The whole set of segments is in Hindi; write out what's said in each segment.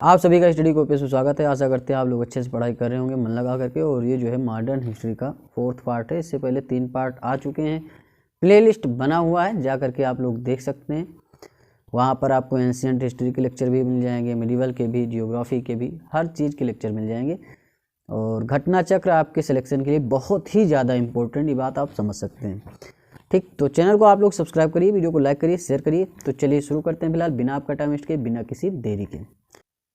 आप सभी का स्टडी कॉपी से स्वागत है। आशा करते हैं आप लोग अच्छे से पढ़ाई कर रहे होंगे मन लगा करके। और ये जो है मॉडर्न हिस्ट्री का 4th पार्ट है। इससे पहले 3 पार्ट आ चुके हैं, प्लेलिस्ट बना हुआ है, जा करके आप लोग देख सकते हैं। वहाँ पर आपको एंशिएंट हिस्ट्री के लेक्चर भी मिल जाएंगे, मिडिवल के भी, जियोग्राफी के भी, हर चीज़ के लेक्चर मिल जाएंगे। और घटना चक्र आपके सिलेक्शन के लिए बहुत ही ज़्यादा इंपॉर्टेंट, ये बात आप समझ सकते हैं। ठीक, तो चैनल को आप लोग सब्सक्राइब करिए, वीडियो को लाइक करिए, शेयर करिए। तो चलिए शुरू करते हैं फिलहाल बिना आपका टाइम वेस्ट के, बिना किसी देरी के।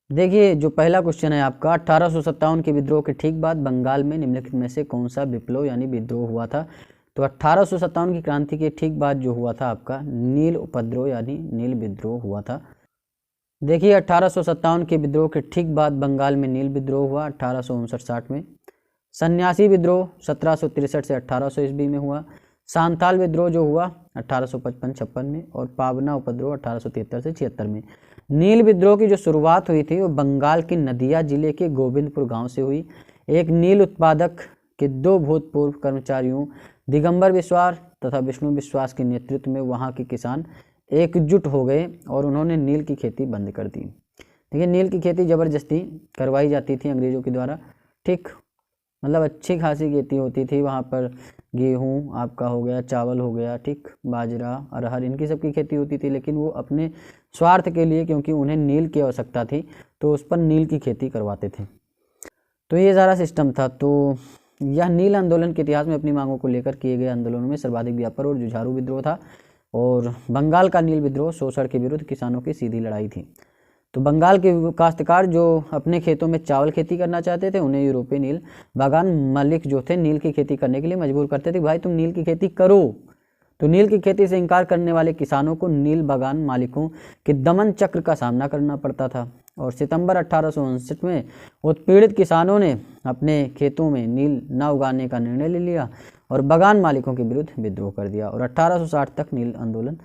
देखिए जो पहला क्वेश्चन है आपका, 1857 के विद्रोह के ठीक बाद बंगाल में निम्नलिखित में से कौन सा विप्लव यानी विद्रोह हुआ था। तो 1857 की क्रांति के ठीक बाद जो हुआ था आपका नील उपद्रव यानी नील विद्रोह हुआ था। देखिए 1857 के विद्रोह के ठीक बाद बंगाल में नील विद्रोह हुआ 1859-60 में। सन्यासी विद्रोह 1763 से 1800 ईस्वी में हुआ। सांथाल विद्रोह जो हुआ 1855-56 में। और पावना उपद्रव 1873 से 76 में। नील विद्रोह की जो शुरुआत हुई थी वो बंगाल के नदिया जिले के गोविंदपुर गांव से हुई। एक नील उत्पादक के 2 भूतपूर्व कर्मचारियों दिगंबर विश्वास तथा विष्णु विश्वास के नेतृत्व में वहां के किसान एकजुट हो गए और उन्होंने नील की खेती बंद कर दी। देखिए नील की खेती ज़बरदस्ती करवाई जाती थी अंग्रेज़ों के द्वारा। ठीक, मतलब अच्छी खासी खेती होती थी वहाँ पर। गेहूँ आपका हो गया, चावल हो गया, ठीक, बाजरा, अरहर, इनकी सबकी खेती होती थी। लेकिन वो अपने स्वार्थ के लिए, क्योंकि उन्हें नील की आवश्यकता थी, तो उस पर नील की खेती करवाते थे। तो ये सारा सिस्टम था। तो यह नील आंदोलन के इतिहास में अपनी मांगों को लेकर किए गए आंदोलनों में सर्वाधिक व्यापक और जुझारू विद्रोह था। और बंगाल का नील विद्रोह शोषण के विरुद्ध किसानों की सीधी लड़ाई थी। तो बंगाल के काश्तकार जो अपने खेतों में चावल खेती करना चाहते थे, उन्हें यूरोपीय नील बागान मालिक जो थे नील की खेती करने के लिए मजबूर करते थे। भाई तुम नील की खेती करो। तो नील की खेती से इनकार करने वाले किसानों को नील बागान मालिकों के दमन चक्र का सामना करना पड़ता था। और सितंबर 1859 में उत्पीड़ित किसानों ने अपने खेतों में नील न उगाने का निर्णय ले लिया और बागान मालिकों के विरुद्ध विद्रोह कर दिया। और 1860 तक नील आंदोलन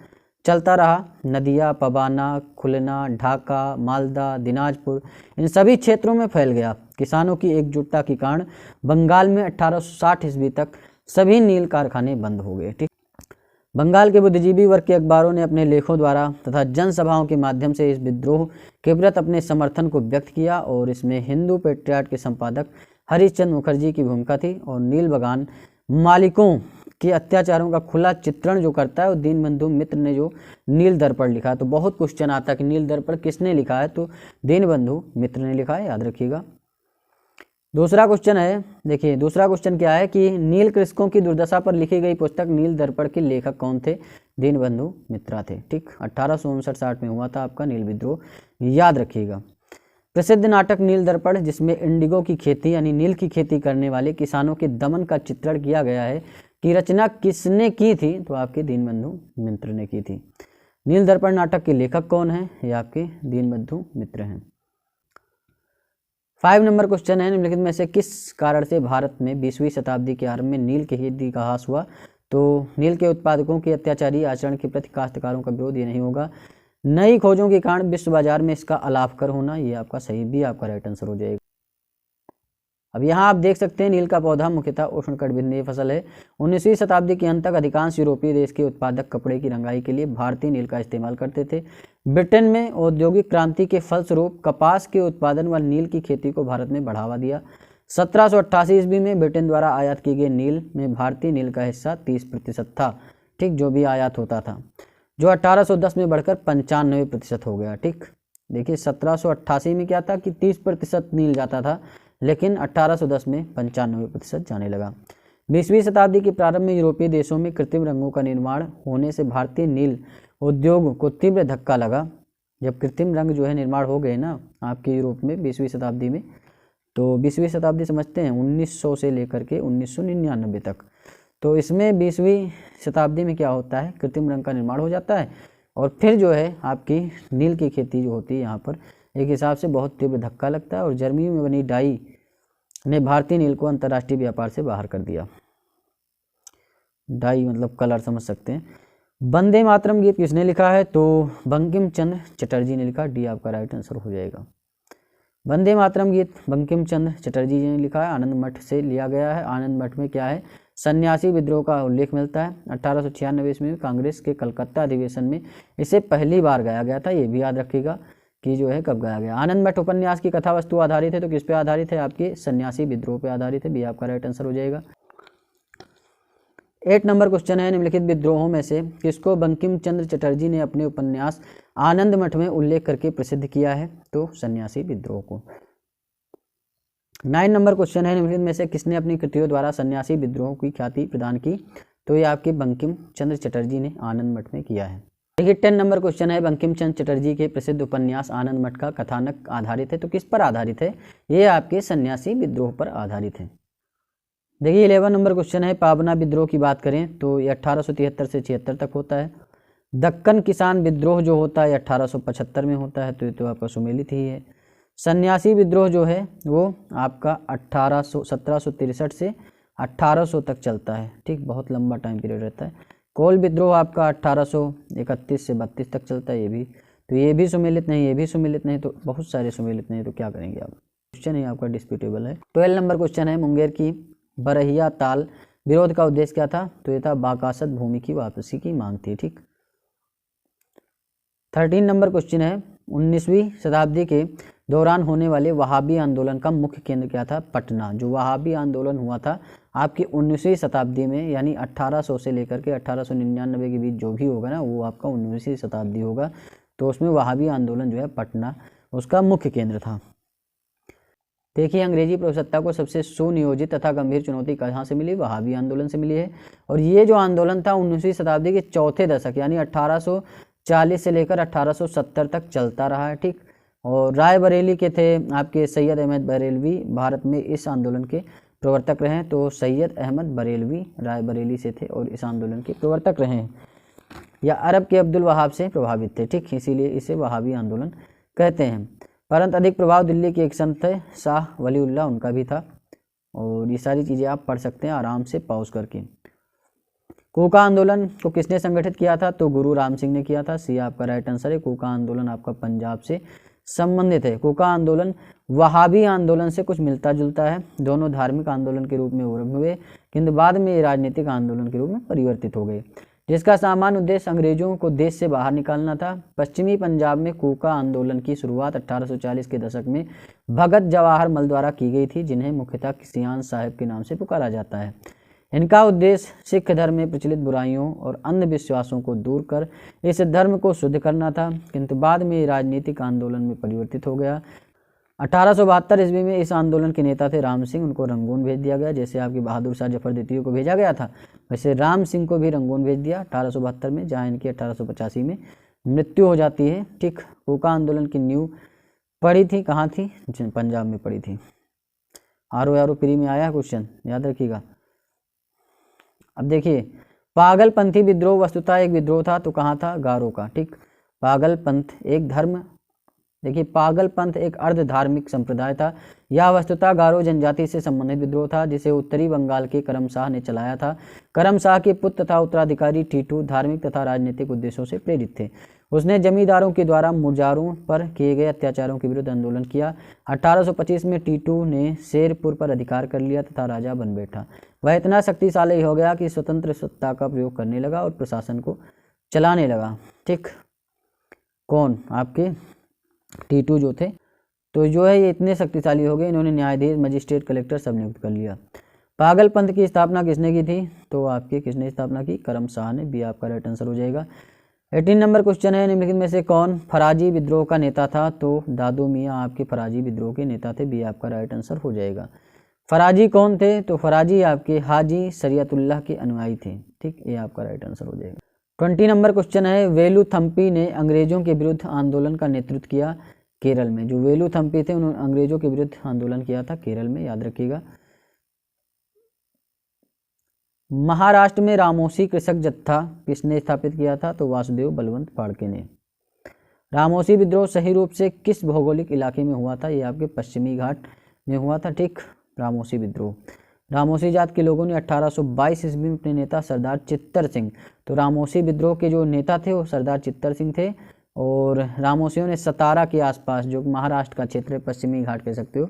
चलता रहा। नदिया, पबाना, खुलना, ढाका, मालदा, दिनाजपुर, इन सभी क्षेत्रों में फैल गया। किसानों की एकजुटता के कारण बंगाल में 1860 ईस्वी तक सभी नील कारखाने बंद हो गए। ठीक, बंगाल के बुद्धिजीवी वर्ग के अखबारों ने अपने लेखों द्वारा तथा जनसभाओं के माध्यम से इस विद्रोह के प्रति अपने समर्थन को व्यक्त किया। और इसमें हिंदू पेट्रियाट के संपादक हरिश्चंद्र मुखर्जी की भूमिका थी। और नील बागान मालिकों के अत्याचारों का खुला चित्रण जो करता है वो दीनबंधु मित्र ने जो नील दर्पण लिखा है। तो बहुत क्वेश्चन आता है कि नील दर्पण किसने लिखा है, तो दीनबंधु मित्र ने लिखा है, याद रखिएगा। दूसरा क्वेश्चन है, देखिए दूसरा क्वेश्चन क्या है कि नील कृषकों की दुर्दशा पर लिखी गई पुस्तक नील दर्पण के लेखक कौन थे। दीनबंधु मित्रा थे। ठीक, 1859-60 में हुआ था आपका नील विद्रोह, याद रखिएगा। प्रसिद्ध नाटक नील दर्पण, जिसमें इंडिगो की खेती यानी नील की खेती करने वाले किसानों के दमन का चित्रण किया गया है, की रचना किसने की थी, तो आपके दीनबंधु मित्र ने की थी। नील दर्पण नाटक के लेखक कौन है, ये आपके दीनबंधु मित्र हैं। 5 नंबर क्वेश्चन है, निम्नलिखित में से किस कारण से भारत में 20वीं शताब्दी के आरंभ में नील की खेती का ह्रास हुआ। तो नील के उत्पादकों के अत्याचारी आचरण के प्रति काश्तकारों का विरोध, ये नहीं होगा। नई खोजों के कारण विश्व बाजार में इसका अलाभकर होना, ये आपका सही भी आपका राइट आंसर हो जाएगा। अब यहाँ आप देख सकते हैं नील का पौधा मुख्यतः उष्णकटिबंधीय फसल है। 19वीं शताब्दी के अंत तक अधिकांश यूरोपीय देश के उत्पादक कपड़े की रंगाई के लिए भारतीय नील का इस्तेमाल करते थे। ब्रिटेन में औद्योगिक क्रांति के फलस्वरूप कपास के उत्पादन व नील की खेती को भारत में बढ़ावा दिया। 1788 ईस्वी में ब्रिटेन द्वारा आयात की गई नील में भारतीय नील का हिस्सा 30% था। ठीक, जो भी आयात होता था, जो 1810 में बढ़कर 95% हो गया। ठीक, देखिए 1788 में क्या था कि 30% नील जाता था, लेकिन 1810 में 95% जाने लगा। 20वीं शताब्दी के प्रारंभ में यूरोपीय देशों में कृत्रिम रंगों का निर्माण होने से भारतीय नील उद्योग को तीव्र धक्का लगा। जब कृत्रिम रंग जो है निर्माण हो गए ना आपके यूरोप में 20वीं शताब्दी में, तो 20वीं शताब्दी समझते हैं 1900 से लेकर के 1999 तक। तो इसमें 20वीं शताब्दी में क्या होता है, कृत्रिम रंग का निर्माण हो जाता है और फिर जो है आपकी नील की खेती जो होती है यहाँ पर एक हिसाब से बहुत तीव्र धक्का लगता है। और जर्मनी में बनी डाई ने भारतीय नील को अंतर्राष्ट्रीय व्यापार से बाहर कर दिया। डाई मतलब कलर, समझ सकते हैं। वंदे मातरम गीत किसने लिखा है, तो बंकिम चंद्र चटर्जी ने लिखा, डी आपका राइट आंसर हो जाएगा। वंदे मातरम गीत बंकिम चंद्र चटर्जी जी ने लिखा है, आनंद मठ से लिया गया है। आनंद मठ में क्या है, सन्यासी विद्रोह का उल्लेख मिलता है। 1896 में कांग्रेस के कलकत्ता अधिवेशन में इसे पहली बार गाया गया था, ये भी याद रखिएगा। कि जो है कब गाया गया। आनंद मठ उपन्यास की कथा वस्तु आधारित है, तो किस पे आधारित है, आपके सन्यासी विद्रोह पे आधारित है, बी आपका राइट आंसर हो जाएगा। 8 नंबर क्वेश्चन है, निम्नलिखित विद्रोहों में से किसको बंकिम चंद्र चटर्जी ने अपने उपन्यास आनंद मठ में उल्लेख करके प्रसिद्ध किया है, तो सन्यासी विद्रोह को। 9 नंबर क्वेश्चन है, निम्नलिखित में से किसने अपनी कृतियों द्वारा सन्यासी विद्रोह की ख्याति प्रदान की, तो ये आपके बंकिम चंद्र चटर्जी ने आनंद मठ में किया है। देखिए 10 नंबर क्वेश्चन है, बंकिम चंद्र चटर्जी के प्रसिद्ध उपन्यास आनंद मठ का कथानक आधारित है, तो किस पर आधारित है, ये आपके सन्यासी विद्रोह पर आधारित है। देखिए 11 नंबर क्वेश्चन है, पाबना विद्रोह की बात करें तो ये 1873 से 76 तक होता है। दक्कन किसान विद्रोह जो होता है 1875 में होता है, तो ये तो आपका सुमेलित ही है। सन्यासी विद्रोह जो है वो आपका 1763 से 1800 तक चलता है, ठीक, बहुत लंबा टाइम पीरियड रहता है। कोल विद्रोह आपका 1831 से 32 तक चलता है, ये भी, तो ये भी सुमेलित नहीं, ये भी सुमेलित नहीं, तो बहुत सारे सुमेलित नहीं, तो क्या करेंगे आप। क्वेश्चन ये आपका डिस्प्यूटेबल है। 12 नंबर क्वेश्चन है, मुंगेर की बरहिया ताल विरोध का उद्देश्य क्या था, तो ये था बाकासत भूमि की वापसी की मांग थी, ठीक। 13 नंबर क्वेश्चन है, 19वीं शताब्दी के दौरान होने वाले वहाबी आंदोलन का मुख्य केंद्र क्या था, पटना। जो वहाबी आंदोलन हुआ था आपकी 19वीं शताब्दी में, यानी 1800 से लेकर के 1899 के बीच जो भी होगा ना, वो आपका 19वीं शताब्दी होगा, तो उसमें वहाबी आंदोलन जो है पटना उसका मुख्य केंद्र था। देखिए अंग्रेजी प्रभुसत्ता को सबसे सुनियोजित तथा गंभीर चुनौती कहाँ से मिली, वहाबी आंदोलन से मिली है। और ये जो आंदोलन था 19वीं शताब्दी के चौथे दशक यानी 1840 से लेकर 1870 तक चलता रहा है, ठीक। और रायबरेली के थे आपके सैयद अहमद बरेलवी, भारत में इस आंदोलन के प्रवर्तक रहे हैं, तो सैयद अहमद बरेलवी रायबरेली से थे और इस आंदोलन के प्रवर्तक रहे हैं, या अरब के अब्दुल वहाब से प्रभावित थे, ठीक, इसीलिए इसे वहाबी आंदोलन कहते हैं। परंतु अधिक प्रभाव दिल्ली के एक संत थे शाह वलीउल्लाह, उनका भी था। और ये सारी चीज़ें आप पढ़ सकते हैं आराम से पॉज करके। कूका आंदोलन को किसने संगठित किया था, तो गुरु राम सिंह ने किया था, सी आपका राइट आंसर है। कूका आंदोलन आपका पंजाब से संबंधित है। कूका आंदोलन वहाबी आंदोलन से कुछ मिलता जुलता है, दोनों धार्मिक आंदोलन के रूप में उभरे हुए, किंतु बाद में ये राजनीतिक आंदोलन के रूप में परिवर्तित हो गए, जिसका सामान्य उद्देश्य अंग्रेजों को देश से बाहर निकालना था। पश्चिमी पंजाब में कूका आंदोलन की शुरुआत 1840 के दशक में भगत जवाहर मल द्वारा की गई थी, जिन्हें मुख्यतः किसियान साहब के नाम से पुकारा जाता है। इनका उद्देश्य सिख धर्म में प्रचलित बुराइयों और अंधविश्वासों को दूर कर इस धर्म को शुद्ध करना था, किंतु बाद में राजनीतिक आंदोलन में परिवर्तित हो गया। 1872 ईस्वी में इस आंदोलन के नेता थे राम सिंह, उनको रंगून भेज दिया गया। जैसे आपके बहादुर शाह जफर द्वितीय को भेजा गया था, वैसे राम सिंह को भी रंगून भेज दिया 1872 में, जहाँ इनकी 1885 में मृत्यु हो जाती है, ठीक। कूका आंदोलन की नींव पड़ी थी, कहाँ थी, पंजाब में पड़ी थी। आर प्री में आया क्वेश्चन, याद रखिएगा। अब देखिए पागलपंथी विद्रोह वस्तुतः एक विद्रोह था, तो कहाँ था, गारो का, ठीक। पागलपंथ एक धर्म, देखिए पागलपंथ एक अर्ध धार्मिक संप्रदाय था। यह वस्तुतः गारो जनजाति से संबंधित विद्रोह था, जिसे उत्तरी बंगाल के करमशाह ने चलाया था। करमशाह के पुत्र तथा उत्तराधिकारी टीटू धार्मिक तथा राजनीतिक उद्देश्यों से प्रेरित थे। उसने जमींदारों के द्वारा मुजारों पर किए गए अत्याचारों के विरुद्ध आंदोलन किया। 1825 में टीटू ने शेरपुर पर अधिकार कर लिया तथा राजा बन बैठा। वह इतना शक्तिशाली हो गया कि स्वतंत्र सत्ता का प्रयोग करने लगा और प्रशासन को चलाने लगा, ठीक। कौन, आपके टीटू जो थे, तो जो है ये इतने शक्तिशाली हो गए, इन्होंने न्यायाधीश, मजिस्ट्रेट, कलेक्टर सब नियुक्त कर लिया। पागलपंथ की स्थापना किसने की थी, तो आपके किसने स्थापना की, करमशाह ने, भी आपका राइट आंसर हो जाएगा। 18 नंबर क्वेश्चन है, निम्नलिखित में से कौन फराजी विद्रोह का नेता था, तो दादू मियाँ आपके फराजी विद्रोह के नेता थे, भी आपका राइट आंसर हो जाएगा। फराजी कौन थे, तो फराजी आपके हाजी शरीयतुल्लाह के अनुयायी थे, ठीक, ये आपका राइट आंसर हो जाएगा। 20 नंबर क्वेश्चन है, वेलुथम्पी ने अंग्रेजों के विरुद्ध आंदोलन का नेतृत्व किया केरल में। जो वेलुथम्पी थे उन्होंने अंग्रेजों के विरुद्ध आंदोलन किया था केरल में, याद रखिएगा। महाराष्ट्र में रामोसी कृषक जत्था किसने स्थापित किया था, तो वासुदेव बलवंत फाड़के ने। रामोसी विद्रोह सही रूप से किस भौगोलिक इलाके में हुआ था, ये आपके पश्चिमी घाट में हुआ था, ठीक। रामोसी विद्रोह, रामोसी जात के लोगों ने 1822 ईस्वी में अपने नेता सरदार चित्तर सिंह, तो रामोसी विद्रोह के जो नेता थे वो सरदार चित्तर सिंह थे। और रामोसियों ने सतारा के आसपास, जो महाराष्ट्र का क्षेत्र है, पश्चिमी घाट कह सकते हो,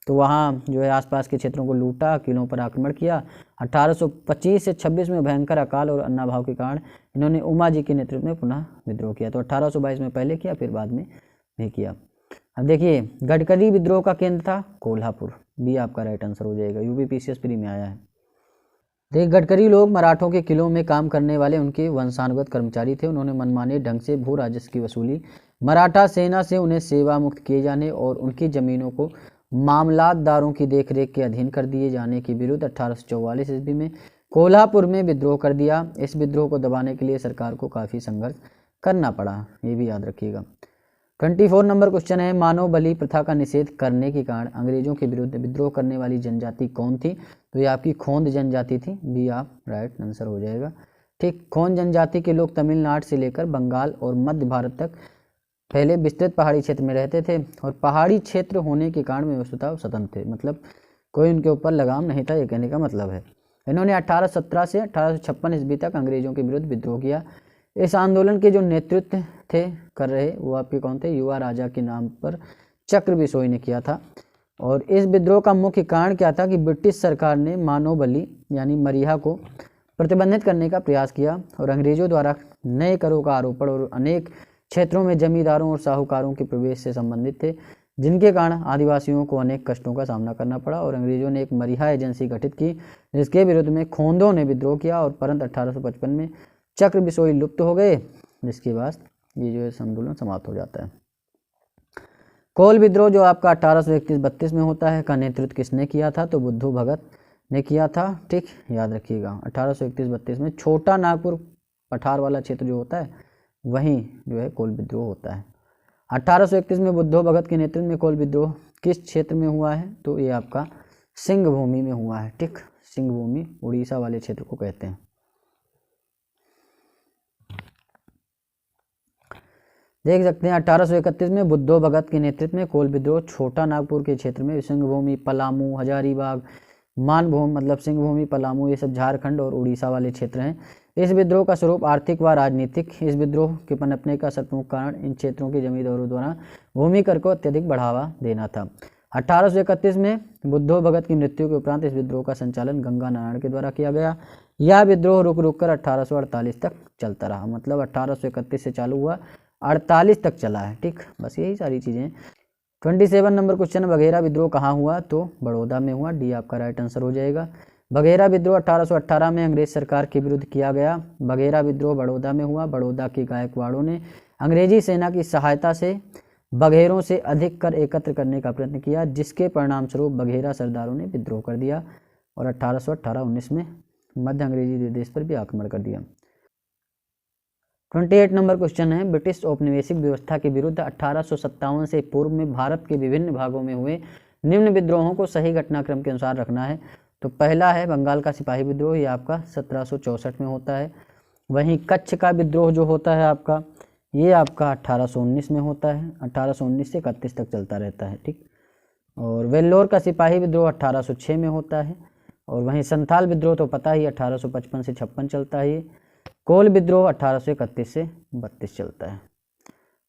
तो वहाँ जो है आसपास के क्षेत्रों को लूटा, किलों पर आक्रमण किया। 1825 से 26 में भयंकर अकाल और अन्नाभाव के कारण इन्होंने उमा जी के नेतृत्व में पुनः विद्रोह किया। तो 1822 में पहले किया, फिर बाद में में किया। अब देखिए गडकरी विद्रोह का केंद्र था कोल्हापुर, बी आपका राइट आंसर हो जाएगा, यूपीपीसीएस प्री में आया है। देखिए गडकरी लोग मराठों के किलों में काम करने वाले उनके वंशानुगत कर्मचारी थे। उन्होंने मनमाने ढंग से भू राजस्व की वसूली, मराठा सेना से उन्हें सेवा मुक्त किए जाने और उनकी जमीनों को मामलातदारों की देखरेख के अधीन कर दिए जाने के विरुद्ध 1844 ईस्वी में कोल्हापुर में विद्रोह कर दिया। इस विद्रोह को दबाने के लिए सरकार को काफ़ी संघर्ष करना पड़ा, ये भी याद रखिएगा। 24 नंबर क्वेश्चन है, मानव बलि प्रथा का निषेध करने के कारण अंग्रेजों के विरुद्ध विद्रोह करने वाली जनजाति कौन थी? तो ये आपकी खोंद जनजाति थी, बी आप राइट आंसर हो जाएगा। ठीक, खोंद जनजाति के लोग तमिलनाडु से लेकर बंगाल और मध्य भारत तक पहले विस्तृत पहाड़ी क्षेत्र में रहते थे और पहाड़ी क्षेत्र होने के कारण वे वस्तुतः स्वतंत्र थे, मतलब कोई उनके ऊपर लगाम नहीं था, ये कहने का मतलब है। इन्होंने 1817 से 1856 ईस्वी तक अंग्रेजों के विरुद्ध विद्रोह किया। इस आंदोलन के जो नेतृत्व थे कर रहे वो आपके कौन थे? युवा राजा के नाम पर चक्र बिसोई ने किया था। और इस विद्रोह का मुख्य कारण क्या था कि ब्रिटिश सरकार ने मानव बलि यानी मरीहा को प्रतिबंधित करने का प्रयास किया और अंग्रेजों द्वारा नए करों का आरोपण और अनेक क्षेत्रों में जमींदारों और साहूकारों के प्रवेश से संबंधित थे, जिनके कारण आदिवासियों को अनेक कष्टों का सामना करना पड़ा। और अंग्रेजों ने एक मरीहा एजेंसी गठित की जिसके विरुद्ध में खोंदों ने विद्रोह किया और परंतु 1855 में चक्र बिसोई लुप्त हो गए, जिसके बाद ये जो है आंदोलन समाप्त हो जाता है। कोल विद्रोह जो आपका 1831-32 में होता है का नेतृत्व किसने किया था? तो बुद्धू भगत ने किया था। ठीक, याद रखिएगा 1831-32 में छोटा नागपुर पठार वाला क्षेत्र जो होता है वहीं जो है कोल विद्रोह होता है। 1831 में बुद्धू भगत के नेतृत्व में कोल विद्रोह किस क्षेत्र में हुआ है? तो ये आपका सिंह भूमि में हुआ है। ठीक, सिंह भूमि उड़ीसा वाले क्षेत्र को कहते हैं। देख सकते हैं 1831 में बुद्धू भगत के नेतृत्व में कोल विद्रोह छोटा नागपुर के क्षेत्र में सिंह भूमि, पलामू, हजारीबाग, मानभूम मतलब सिंह भूमि, पलामू ये सब झारखंड और उड़ीसा वाले क्षेत्र हैं। इस विद्रोह का स्वरूप आर्थिक व राजनीतिक, इस विद्रोह के पनपने का प्रमुख कारण इन क्षेत्रों के जमींदारों द्वारा भूमि कर को अत्यधिक बढ़ावा देना था। 1831 में बुद्धू भगत की मृत्यु के उपरांत इस विद्रोह का संचालन गंगा नारायण के द्वारा किया गया। यह विद्रोह रुक रुक कर 1848 तक चलता रहा, मतलब 1831 से चालू हुआ 48 तक चला है। ठीक, बस यही सारी चीज़ें। 27 नंबर क्वेश्चन, बघेरा विद्रोह कहाँ हुआ? तो बड़ौदा में हुआ, डी आपका राइट आंसर हो जाएगा। बघेरा विद्रोह 1818 में अंग्रेज सरकार के विरुद्ध किया गया। बघेरा विद्रोह बड़ौदा में हुआ। बड़ौदा के गायकवाड़ों ने अंग्रेजी सेना की सहायता से बघेरों से अधिक कर एकत्र करने का प्रयत्न किया, जिसके परिणाम स्वरूप बघेरा सरदारों ने विद्रोह कर दिया और 1818-19 में मध्य अंग्रेजी देश पर भी आक्रमण कर दिया। 28 नंबर क्वेश्चन है, ब्रिटिश औपनिवेशिक व्यवस्था के विरुद्ध 1857 से पूर्व में भारत के विभिन्न भागों में हुए निम्न विद्रोहों को सही घटनाक्रम के अनुसार रखना है। तो पहला है बंगाल का सिपाही विद्रोह, ये आपका 1764 में होता है। वहीं कच्छ का विद्रोह जो होता है आपका, ये आपका 1819 में होता है। 1819 से 31 तक चलता रहता है। ठीक, और वेल्लोर का सिपाही विद्रोह 1806 में होता है। और वहीं संथाल विद्रोह तो पता ही 1855 से 56 चलता है। कोल विद्रोह 1831 से 32 चलता है।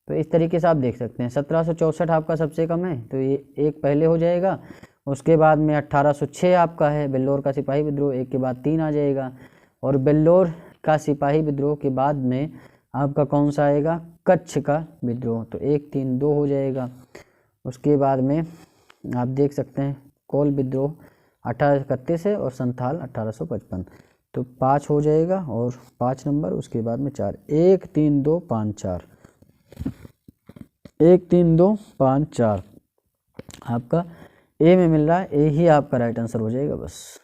तो इस तरीके से आप देख सकते हैं 1764 आपका सबसे कम है, तो ये एक पहले हो जाएगा। उसके बाद में 1806 आपका है वेल्लोर का सिपाही विद्रोह, एक के बाद 3 आ जाएगा। और वेल्लोर का सिपाही विद्रोह के बाद में आपका कौन सा आएगा? कच्छ का विद्रोह, तो 1, 3, 2 हो जाएगा। उसके बाद में आप देख सकते हैं कोल विद्रोह 1831 है और संथाल 1855, तो 5 हो जाएगा और 5 नंबर, उसके बाद में 4, 1, 3, 2, 5, 4, 1, 3, 2, 5, 4 आपका ए में मिल रहा है। ए ही आपका राइट आंसर हो जाएगा। बस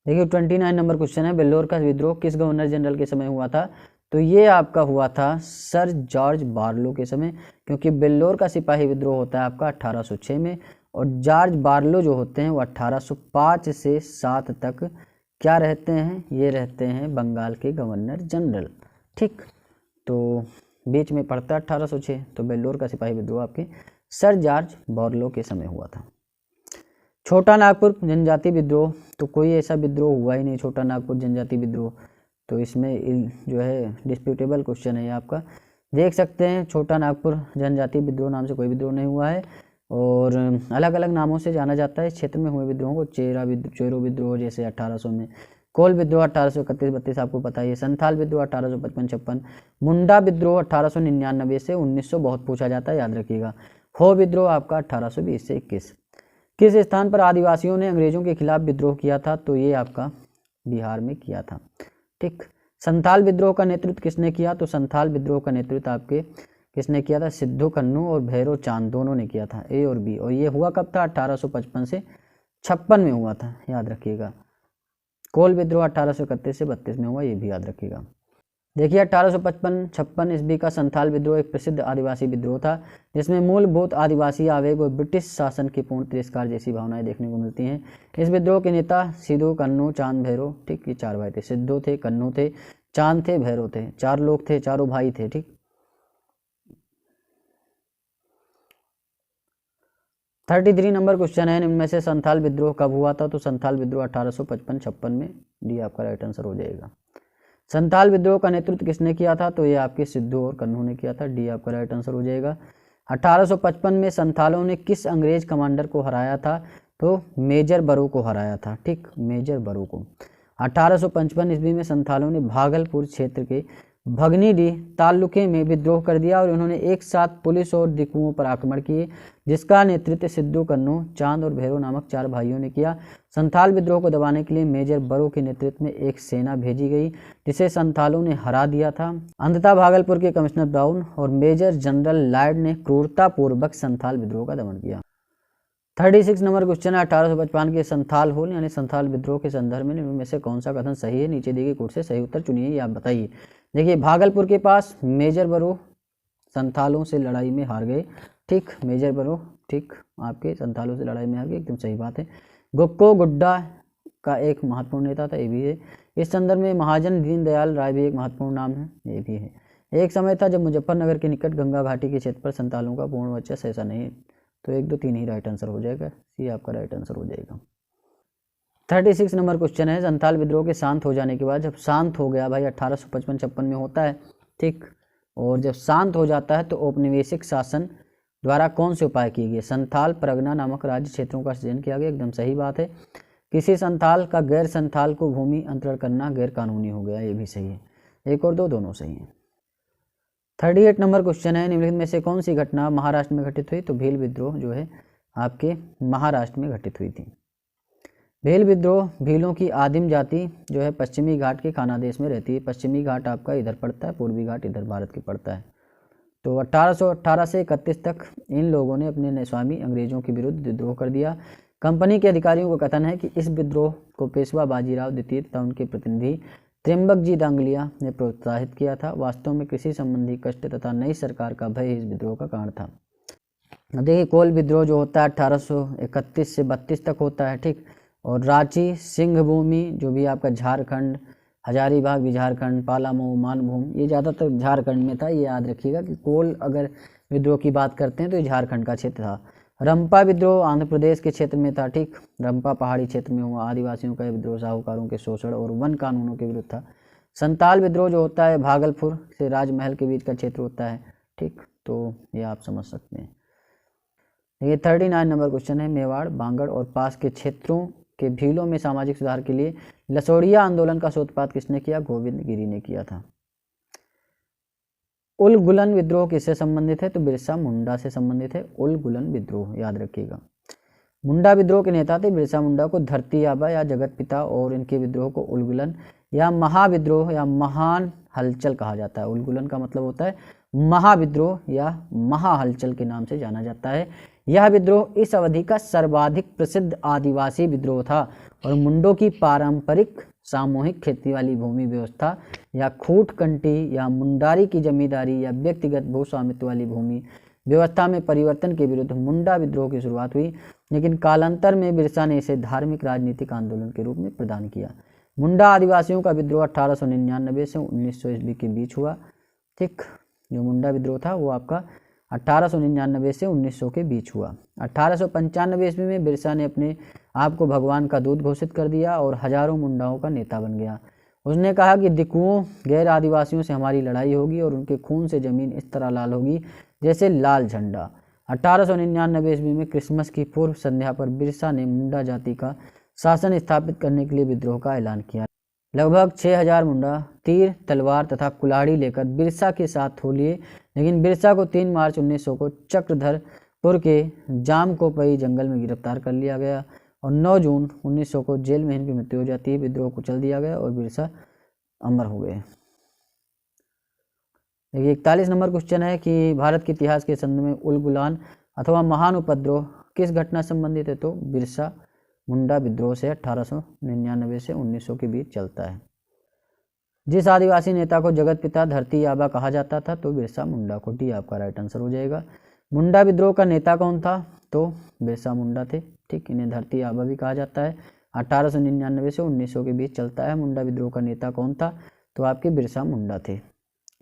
देखिए 29 नंबर क्वेश्चन है, वेल्लोर का विद्रोह किस गवर्नर जनरल के समय हुआ था? तो ये आपका हुआ था सर जॉर्ज बार्लो के समय, क्योंकि वेल्लोर का सिपाही विद्रोह होता है आपका 1806 में और जॉर्ज बार्लो जो होते हैं वो 1805 से 7 तक क्या रहते हैं? ये रहते हैं बंगाल के गवर्नर जनरल। ठीक, तो बीच में पड़ता है 1806, तो वेल्लोर का सिपाही विद्रोह आपके सर जॉर्ज बार्लो के समय हुआ था। छोटा नागपुर जनजाति विद्रोह, तो कोई ऐसा विद्रोह हुआ ही नहीं छोटा नागपुर जनजाति विद्रोह, तो इसमें जो है डिस्प्यूटेबल क्वेश्चन है ये आपका। देख सकते हैं छोटा नागपुर जनजाति विद्रोह नाम से कोई विद्रोह नहीं हुआ है और अलग अलग नामों से जाना जाता है। इस क्षेत्र में हुए विद्रोहों को चेरो विद्रोह जैसे 1800 में, कोल विद्रोह 1831-32 आपको पता ही है। संथाल विद्रोह 1855-56, मुंडा विद्रोह 1899 से 1900 बहुत पूछा जाता है, याद रखिएगा। हो विद्रोह आपका 1820 से 21। किस स्थान पर आदिवासियों ने अंग्रेजों के खिलाफ विद्रोह किया था? तो ये आपका बिहार में किया था। ठीक। संथाल विद्रोह का नेतृत्व किसने किया? तो संथाल विद्रोह का नेतृत्व आपके किसने किया था? सिद्धू कन्नू और भैरव चांद दोनों ने किया था, ए और बी। और ये हुआ कब था? 1855 से 56 में हुआ था, याद रखिएगा। कोल विद्रोह 1831 से 32 में हुआ, ये भी याद रखिएगा। देखिए 1855-56 ईस्वी का संथाल विद्रोह एक प्रसिद्ध आदिवासी विद्रोह था, जिसमें मूलभूत आदिवासी आवेग और ब्रिटिश शासन के पूर्ण तिरस्कार जैसी भावनाएं देखने को मिलती हैं। इस विद्रोह के नेता सिद्धू, कन्नू, चांद, भैरव, ठीक, ये 4 भाई थे। सिद्धू थे, कन्नू थे, चांद थे, भैरव थे। 4 लोग थे, चारों भाई थे। ठीक। 33 नंबर क्वेश्चन है, इनमें से संथाल विद्रोह कब हुआ था? तो संथाल विद्रोह 1855-56 में, डी आपका राइट आंसर हो जाएगा। संथाल विद्रोह का नेतृत्व किसने किया था? तो ये आपके सिद्धू और कन्नू ने किया था, डी आपका राइट आंसर हो जाएगा। 1855 में संथालों ने किस अंग्रेज कमांडर को हराया था? तो मेजर बरू को हराया था। ठीक, मेजर बरू को। 1855 ईस्वी में संथालों ने भागलपुर क्षेत्र के भगनीडीह तालुके में विद्रोह कर दिया और उन्होंने एक साथ पुलिस और दिकुओं पर आक्रमण किए, जिसका नेतृत्व सिद्धू, कन्नू, चांद और भैरव नामक 4 भाइयों ने किया। संथाल विद्रोह को दबाने के लिए मेजर बरू के नेतृत्व में एक सेना भेजी गई, जिसे संथालों ने हरा दिया था। अंततः भागलपुर के कमिश्नर ब्राउन और मेजर जनरल लॉयड ने क्रूरतापूर्वक संथाल विद्रोह का दमन किया। 36 नंबर क्वेश्चन है, 1855 के संथाल होल यानी संथाल विद्रोह के संदर्भ में इनमें से कौन सा कथन सही है? नीचे दिए गए कोट से सही उत्तर चुनिए, ये आप बताइए। देखिए, भागलपुर के पास मेजर बरू संथालों से लड़ाई में हार गए। ठीक, मेजर बरू, ठीक, आपके संथालों से लड़ाई में हार गए, एकदम सही बात है। गुक्को गुड्डा का एक महत्वपूर्ण नेता था, ये भी है। इस संदर्भ में महाजन दीनदयाल राय भी एक महत्वपूर्ण नाम है, ये भी है। एक समय था जब मुजफ्फरनगर के निकट गंगा घाटी के क्षेत्र पर संथालों का पूर्ण वर्चस्व, ऐसा नहीं। तो 1, 2, 3 ही राइट आंसर हो जाएगा, सी आपका राइट आंसर हो जाएगा। 36 नंबर क्वेश्चन है, संथाल विद्रोह के शांत हो जाने के बाद, जब शांत हो गया भाई 1855-56 में होता है, ठीक, और जब शांत हो जाता है तो औपनिवेशिक शासन द्वारा कौन से उपाय किए गए? संथाल परगना नामक राज्य क्षेत्रों का सृजन किया गया, एकदम सही बात है। किसी संथाल का गैर संथाल को भूमि अंतरण करना गैर कानूनी हो गया, ये भी सही है। 1 और 2 दोनों सही हैं। 38 नंबर क्वेश्चन है, निम्नलिखित में से कौन सी घटना महाराष्ट्र में घटित हुई? तो भील विद्रोह जो है आपके महाराष्ट्र में घटित हुई थी। भील विद्रोह, भीलों की आदिम जाति जो है पश्चिमी घाट के खानादेश में रहती है। पश्चिमी घाट आपका इधर पड़ता है, पूर्वी घाट इधर भारत के पड़ता है। तो 1818 से 31 तक इन लोगों ने अपने स्वामी अंग्रेजों के विरुद्ध विद्रोह कर दिया। कंपनी के अधिकारियों का कथन है कि इस विद्रोह को पेशवा बाजीराव द्वितीय तथा उनके प्रतिनिधि त्र्यंबकजी डांगलिया ने प्रोत्साहित किया था। वास्तव में कृषि संबंधी कष्ट तथा नई सरकार का भय इस विद्रोह का कारण था। देखिए, कोल विद्रोह जो होता है 1831 से 32 तक होता है, ठीक, और रांची, सिंहभूमि जो भी आपका झारखंड, हजारीबाग भी झारखंड, पालामऊ, मानभूम, ये ज़्यादातर झारखंड में था। ये याद रखिएगा कि कोल अगर विद्रोह की बात करते हैं तो ये झारखंड का क्षेत्र था। रंपा विद्रोह आंध्र प्रदेश के क्षेत्र में था, ठीक, रंपा पहाड़ी क्षेत्र में हुआ। आदिवासियों का विद्रोह साहूकारों के शोषण और वन कानूनों के विरुद्ध था। संताल विद्रोह जो होता है भागलपुर से राजमहल के बीच का क्षेत्र होता है, ठीक, तो ये आप समझ सकते हैं। ये 39 नंबर क्वेश्चन है, मेवाड़, बांगड़ और पास के क्षेत्रों के भीलों में सामाजिक सुधार के लिए लसोड़िया आंदोलन का सूत्रपात किसने किया? गोविंद गिरी ने किया था। उलगुलन विद्रोह किससे संबंधित है? तो बिरसा मुंडा से संबंधित है उलगुलन विद्रोह, याद रखिएगा। मुंडा विद्रोह के नेता थे बिरसा मुंडा को धरती आबा या जगत पिता और इनके विद्रोह को उलगुलन या महाविद्रोह या महान हलचल कहा जाता है। उलगुलन का मतलब होता है महाविद्रोह या महाहलचल के नाम से जाना जाता है। यह विद्रोह इस अवधि का सर्वाधिक प्रसिद्ध आदिवासी विद्रोह था और मुंडों की पारंपरिक सामूहिक खेती वाली भूमि व्यवस्था या खूट कंटी या मुंडारी की जमींदारी या व्यक्तिगत भू स्वामित्व वाली भूमि व्यवस्था में परिवर्तन के विरुद्ध मुंडा विद्रोह की शुरुआत हुई, लेकिन कालांतर में बिरसा ने इसे धार्मिक राजनीतिक आंदोलन के रूप में प्रदान किया। मुंडा आदिवासियों का विद्रोह 1899 से 1900 ईस्वी के बीच हुआ, ठीक। जो मुंडा विद्रोह था वो आपका 1899 से 1900 के बीच हुआ। 1895 ईस्वी में बिरसा ने अपने आप को भगवान का दूत घोषित कर दिया और हजारों मुंडाओं का नेता बन गया। उसने कहा कि दिकुओं गैर आदिवासियों से हमारी लड़ाई होगी और उनके खून से जमीन इस तरह लाल होगी जैसे लाल झंडा। 1899 ईस्वी में क्रिसमस की पूर्व संध्या पर बिरसा ने मुंडा जाति का शासन स्थापित करने के लिए विद्रोह का ऐलान किया। लगभग 6000 मुंडा तीर, तलवार तथा कुल्हाड़ी लेकर बिरसा के साथ हो लिए, लेकिन बिरसा को 3 मार्च 1900 को चक्रधरपुर के जामकोपई जंगल में गिरफ्तार कर लिया गया और 9 जून 1900 को जेल में इनकी मृत्यु हो जाती है। विद्रोह को चल दिया गया और बिरसा अमर हो गए। देखिए 41 नंबर क्वेश्चन है कि भारत के इतिहास के संदर्भ में उलगुलान अथवा महान उपद्रव किस घटना संबंधित है? तो बिरसा मुंडा विद्रोह से 1899 से 1900 के बीच चलता है। जिस आदिवासी नेता को जगत पिता धरती आबा कहा जाता था? तो बिरसा मुंडा को। डी आपका राइट आंसर हो जाएगा। मुंडा विद्रोह का नेता कौन था? तो बिरसा मुंडा थे। ठीक, इन्हें धरती आबा भी कहा जाता है। 1899 से 1900 के बीच चलता है। मुंडा विद्रोह का नेता कौन था? तो आपके बिरसा मुंडा थे।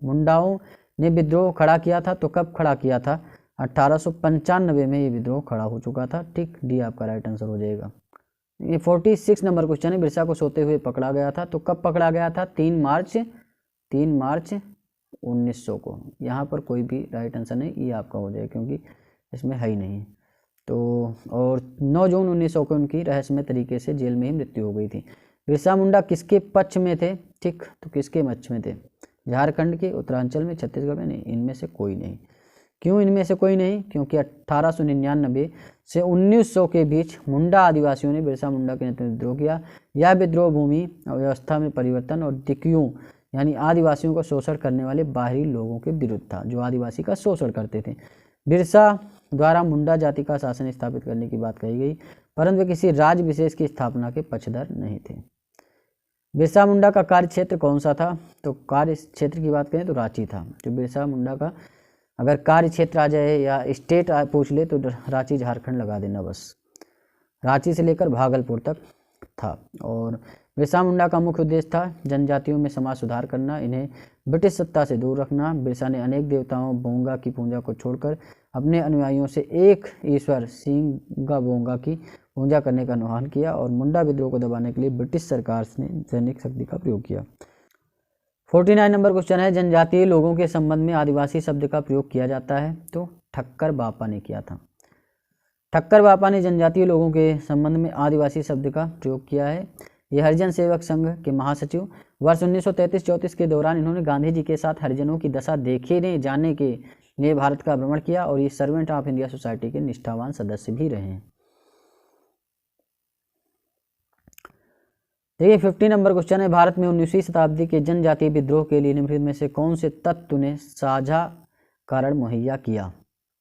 मुंडाओं ने विद्रोह खड़ा किया था, तो कब खड़ा किया था? 1895 में ये विद्रोह खड़ा हो चुका था। ठीक, डी आपका राइट आंसर हो जाएगा। ये 46 नंबर क्वेश्चन है। बिरसा को सोते हुए पकड़ा गया था, तो कब पकड़ा गया था? 3 मार्च 1900 को। यहाँ पर कोई भी राइट आंसर नहीं, ये आपका हो जाएगा क्योंकि इसमें है ही नहीं। तो और 9 जून 1900 को उनकी रहस्यमय तरीके से जेल में ही मृत्यु हो गई थी। बिरसा मुंडा किसके पक्ष में थे? ठीक, तो किसके पक्ष में थे? झारखंड के, उत्तरांचल में, छत्तीसगढ़ में? नहीं, इनमें से कोई नहीं। क्यों इनमें से कोई नहीं? क्योंकि 1899 से 1900 के बीच मुंडा आदिवासियों ने बिरसा मुंडा के नेतृत्व में विद्रोह किया। यह विद्रोह भूमि व्यवस्था में परिवर्तन और दिकियों यानी आदिवासियों का शोषण करने वाले बाहरी लोगों के विरुद्ध था, जो आदिवासी का शोषण करते थे। बिरसा द्वारा मुंडा जाति का शासन स्थापित करने की बात कही गई, परंतु वे किसी राज्य विशेष की स्थापना के पक्षधर नहीं थे। बिरसा मुंडा का कार्य क्षेत्र कौन सा था? तो कार्य क्षेत्र की बात करें तो रांची था। जो बिरसा मुंडा का अगर कार्य क्षेत्र आ जाए या स्टेट पूछ ले तो रांची झारखंड लगा देना बस। रांची से लेकर भागलपुर तक था। और बिरसा मुंडा का मुख्य उद्देश्य था जनजातियों में समाज सुधार करना, इन्हें ब्रिटिश सत्ता से दूर रखना। बिरसा ने अनेक देवताओं बोंगा की पूजा को छोड़कर अपने अनुयायियों से एक ईश्वर सिंगा बोंगा की पूजा करने का आह्वान किया और मुंडा विद्रोह को दबाने के लिए ब्रिटिश सरकार ने सैनिक शक्ति का प्रयोग किया। 49 नंबर क्वेश्चन है, जनजातीय लोगों के संबंध में आदिवासी शब्द का प्रयोग किया जाता है? तो ठक्कर बापा ने किया था। ठक्कर बापा ने जनजातीय लोगों के संबंध में आदिवासी शब्द का प्रयोग किया है। ये हरिजन सेवक संघ के महासचिव। वर्ष 1933-34 के दौरान इन्होंने गांधी जी के साथ हरिजनों की दशा देखने जाने के लिए भारत का भ्रमण किया और ये सर्वेंट ऑफ इंडिया सोसाइटी के निष्ठावान सदस्य भी रहे हैं। देखिए 50 नंबर क्वेश्चन है, भारत में 19वीं शताब्दी के जनजातीय विद्रोह के लिए निम्नलिखित में से कौन से तत्व ने साझा कारण मुहैया किया?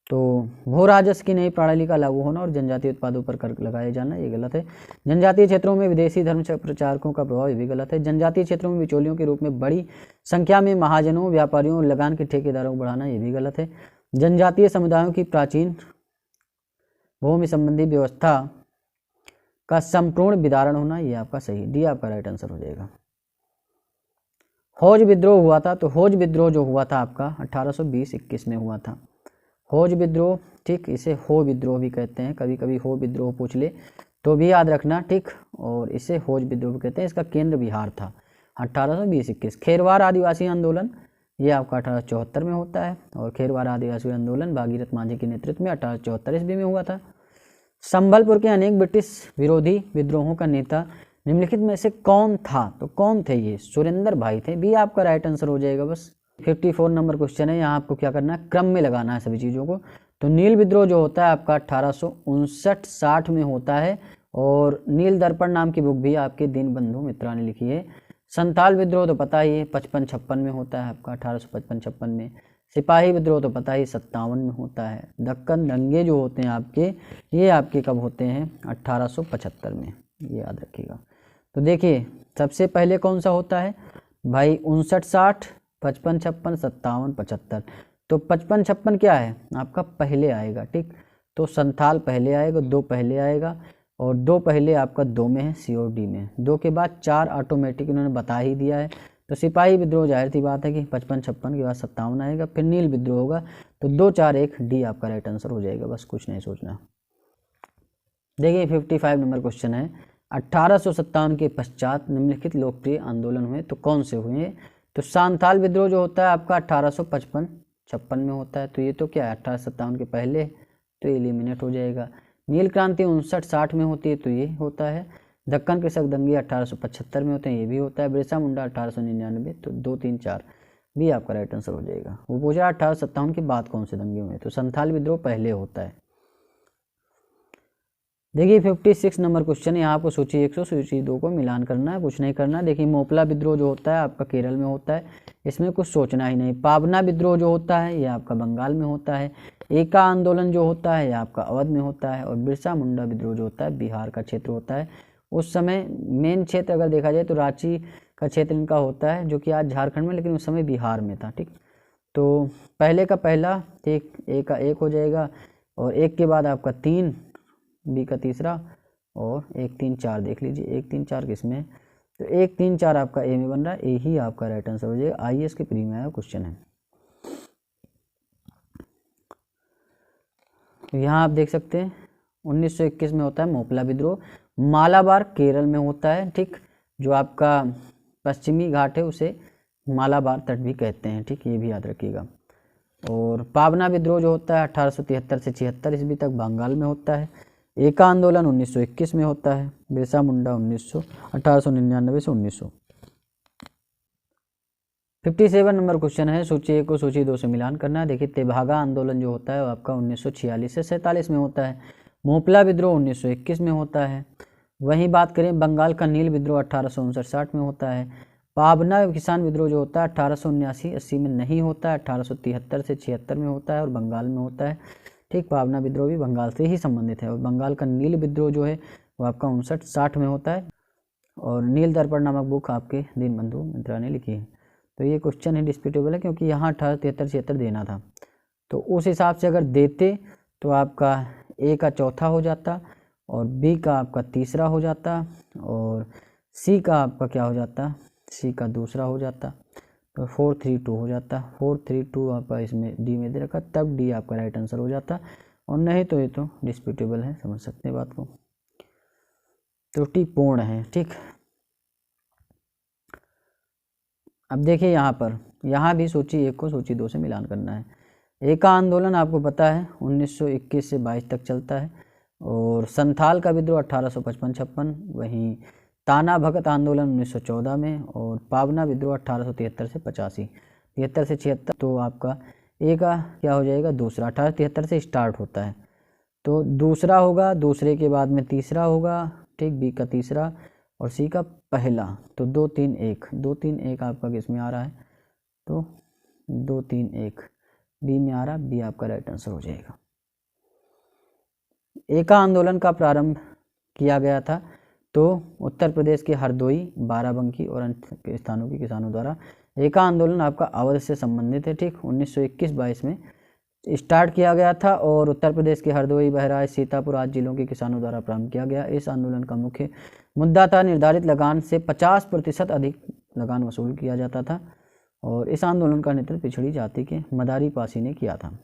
तो भू राजस्व की नई प्रणाली का लागू होना और जनजातीय उत्पादों पर कर लगाए जाना, ये गलत है। जनजातीय क्षेत्रों में विदेशी धर्म प्रचारकों का प्रभाव, ये भी गलत है। जनजातीय क्षेत्रों में बिचौलियों के रूप में बड़ी संख्या में महाजनों, व्यापारियों, लगान के ठेकेदारों को बढ़ाना, ये भी गलत है। जनजातीय समुदायों की प्राचीन भूमि संबंधी व्यवस्था का संपूर्ण विदारण होना, ये आपका सही, डी आपका राइट आंसर हो जाएगा। हौज विद्रोह हुआ था, तो हौज विद्रोह जो हुआ था आपका 1820-21 में हुआ था। हौज विद्रोह, ठीक, इसे हो विद्रोह भी कहते हैं, कभी कभी हो विद्रोह पूछ ले तो भी याद रखना, ठीक। और इसे हौज विद्रोह भी कहते हैं। इसका केंद्र बिहार था 1820-21। खेरवार आदिवासी आंदोलन, ये आपका 1874 में होता है और खेरवार आदिवासी आंदोलन भागीरथ मांझी के नेतृत्व में 1874 ईस्वी में हुआ था। संबलपुर के अनेक ब्रिटिश विरोधी विद्रोहों का नेता निम्नलिखित में से कौन था? तो कौन थे ये? सुरेंद्र भाई थे, भी आपका राइट आंसर हो जाएगा बस। 54 नंबर क्वेश्चन है, यहाँ आपको क्या करना है, क्रम में लगाना है सभी चीज़ों को। तो नील विद्रोह जो होता है आपका 1859-60 में होता है और नील दर्पण नाम की बुक भी आपके दीनबंधु मित्रा ने लिखी है। संथाल विद्रोह तो पता ही है 55-56 में होता है आपका 1855-56 में। सिपाही विद्रोह तो पता ही 57 में होता है। दक्कन दंगे जो होते हैं आपके, ये आपके कब होते हैं? 1875 में, ये याद रखिएगा। तो देखिए सबसे पहले कौन सा होता है भाई? 59-60, 55-56, 57-75। तो 55-56 क्या है आपका? पहले आएगा, ठीक। तो संथाल पहले आएगा, 2 पहले आएगा और 2 पहले आपका 2 में है, सी और डी में। 2 के बाद 4 ऑटोमेटिक इन्होंने बता ही दिया है। तो सिपाही विद्रोह जाहिर सी बात है कि 55-56 के बाद 57 आएगा, फिर नील विद्रोह होगा। तो 2, 4, 1 डी आपका राइट आंसर हो जाएगा, बस कुछ नहीं सोचना। देखिए 55 नंबर क्वेश्चन है, 1857 के पश्चात निम्नलिखित लोकप्रिय आंदोलन हुए, तो कौन से हुए? तो सांथाल विद्रोह जो होता है आपका 1855-56 में होता है, तो ये तो क्या है 1857 के पहले, तो एलिमिनेट हो जाएगा। नील क्रांति 59-60 में होती है, तो ये होता है। दक्कन कृषक दंगे 1875 में होते हैं, ये भी होता है। बिरसा मुंडा 1899, तो 2, 3, 4 भी आपका राइट आंसर हो जाएगा। वो पूछ रहा 1857 के बाद कौन से दंगे हुए, तो संथाल विद्रोह पहले होता है। देखिए 56 नंबर क्वेश्चन है, यहाँ आपको सूची 100 सूची 2 को मिलान करना है, कुछ नहीं करना। देखिए मोपला विद्रोह जो होता है आपका केरल में होता है, इसमें कुछ सोचना ही नहीं। पाबना विद्रोह जो होता है ये आपका बंगाल में होता है। एका आंदोलन जो होता है ये आपका अवध में होता है। और बिरसा मुंडा विद्रोह जो होता है बिहार का क्षेत्र होता है। उस समय मेन क्षेत्र अगर देखा जाए तो रांची का क्षेत्र इनका होता है, जो कि आज झारखंड में, लेकिन उस समय बिहार में था। ठीक, तो पहले का पहला, ठीक, ए का 1 हो जाएगा, और 1 के बाद आपका 3, बी का तीसरा, और 1, 3, 4 देख लीजिए। 1, 3, 4 किसमें, तो 1, 3, 4 आपका ए में बन रहा है, ए ही आपका राइट आंसर हो जाएगा। IAS के प्री में आया क्वेश्चन है। तो यहाँ आप देख सकते हैं 1921 में होता है मोपला विद्रोह। मालाबार केरल में होता है। ठीक, जो आपका पश्चिमी घाट है उसे मालाबार तट भी कहते हैं। ठीक, ये भी याद रखिएगा। और पाबना विद्रोह जो होता है 1873 से 76 ईस्वी तक बंगाल में होता है। एका आंदोलन 1921 में होता है। बिरसा मुंडा 1899 से 1900। 57 नंबर क्वेश्चन है, सूची 1 को सूची 2 से मिलान करना है। देखिए तेभागा आंदोलन जो होता है वो आपका 1946 से 47 में होता है। मोपला विद्रोह 1921 में होता है। वहीं बात करें बंगाल का नील विद्रोह 1859-60 में होता है। पाबना किसान विद्रोह जो होता है 1879-80 में नहीं होता है, 1873 से 76 में होता है और बंगाल में होता है। ठीक, पाबना विद्रोह भी बंगाल से ही संबंधित है। और बंगाल का नील विद्रोह जो है वो आपका 59-60 में होता है। और नील दर्पण नामक बुक आपके दीनबंधु मित्रा ने लिखी है। तो ये क्वेश्चन ही डिस्प्यूटेबल है, क्योंकि यहाँ 1873-76 देना था, तो उस हिसाब से अगर देते तो आपका ए का चौथा हो जाता, और बी का आपका तीसरा हो जाता, और सी का आपका क्या हो जाता, सी का दूसरा हो जाता, तो 432 हो जाता। 432 आपका इसमें डी में दे रखा, तब डी आपका राइट आंसर हो जाता। और नहीं तो ये तो डिस्प्यूटेबल है, समझ सकते हैं बात को, त्रुटिपूर्ण है। ठीक, अब देखिए यहाँ पर, यहाँ भी सूची 1 को सूची 2 से मिलान करना है। एका आंदोलन आपको पता है 1921 से 22 तक चलता है। और संथाल का विद्रोह 1855-56, वहीं ताना भगत आंदोलन 1914 में, और पाबना विद्रोह 1873 से 85, 73 से 76। तो आपका ए का क्या हो जाएगा, दूसरा। 1873 से स्टार्ट होता है, तो दूसरा होगा, दूसरे के बाद में तीसरा होगा। ठीक, बी का तीसरा और सी का पहला, तो 2, 3, 1, 2, 3, 1 आपका किस में आ रहा है, तो 2, 3, 1 बी में आ रहा, बी आपका राइट आंसर हो जाएगा। एका आंदोलन का प्रारंभ किया गया था तो उत्तर प्रदेश के हरदोई, बाराबंकी और अन्य स्थानों के किसानों द्वारा। एका आंदोलन आपका अवध से संबंधित है। ठीक, 1921-22 में स्टार्ट किया गया था और उत्तर प्रदेश के हरदोई, बहराइच, सीतापुर आदि जिलों के किसानों द्वारा प्रारंभ किया गया। इस आंदोलन का मुख्य मुद्दा था निर्धारित लगान से 50% अधिक लगान वसूल किया जाता था। और इस आंदोलन का नेतृत्व पिछड़ी जाति के मदारी पासी ने किया था।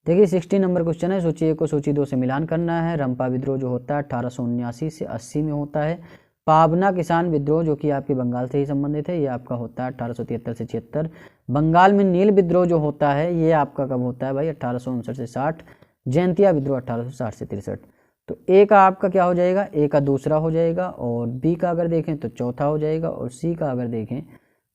देखिए 60 नंबर क्वेश्चन है, सूची 1 को सूची 2 से मिलान करना है। रंपा विद्रोह जो होता है 1879 से 80 में होता है। पाबना किसान विद्रोह जो कि आपके बंगाल से ही संबंधित है, ये आपका होता है 1873 से 76। बंगाल में नील विद्रोह जो होता है ये आपका कब होता है भाई, 1859 से 60। जयंतिया विद्रोह 1860 से 63। तो ए का आपका क्या हो जाएगा, ए का दूसरा हो जाएगा, और बी का अगर देखें तो चौथा हो जाएगा, और सी का अगर देखें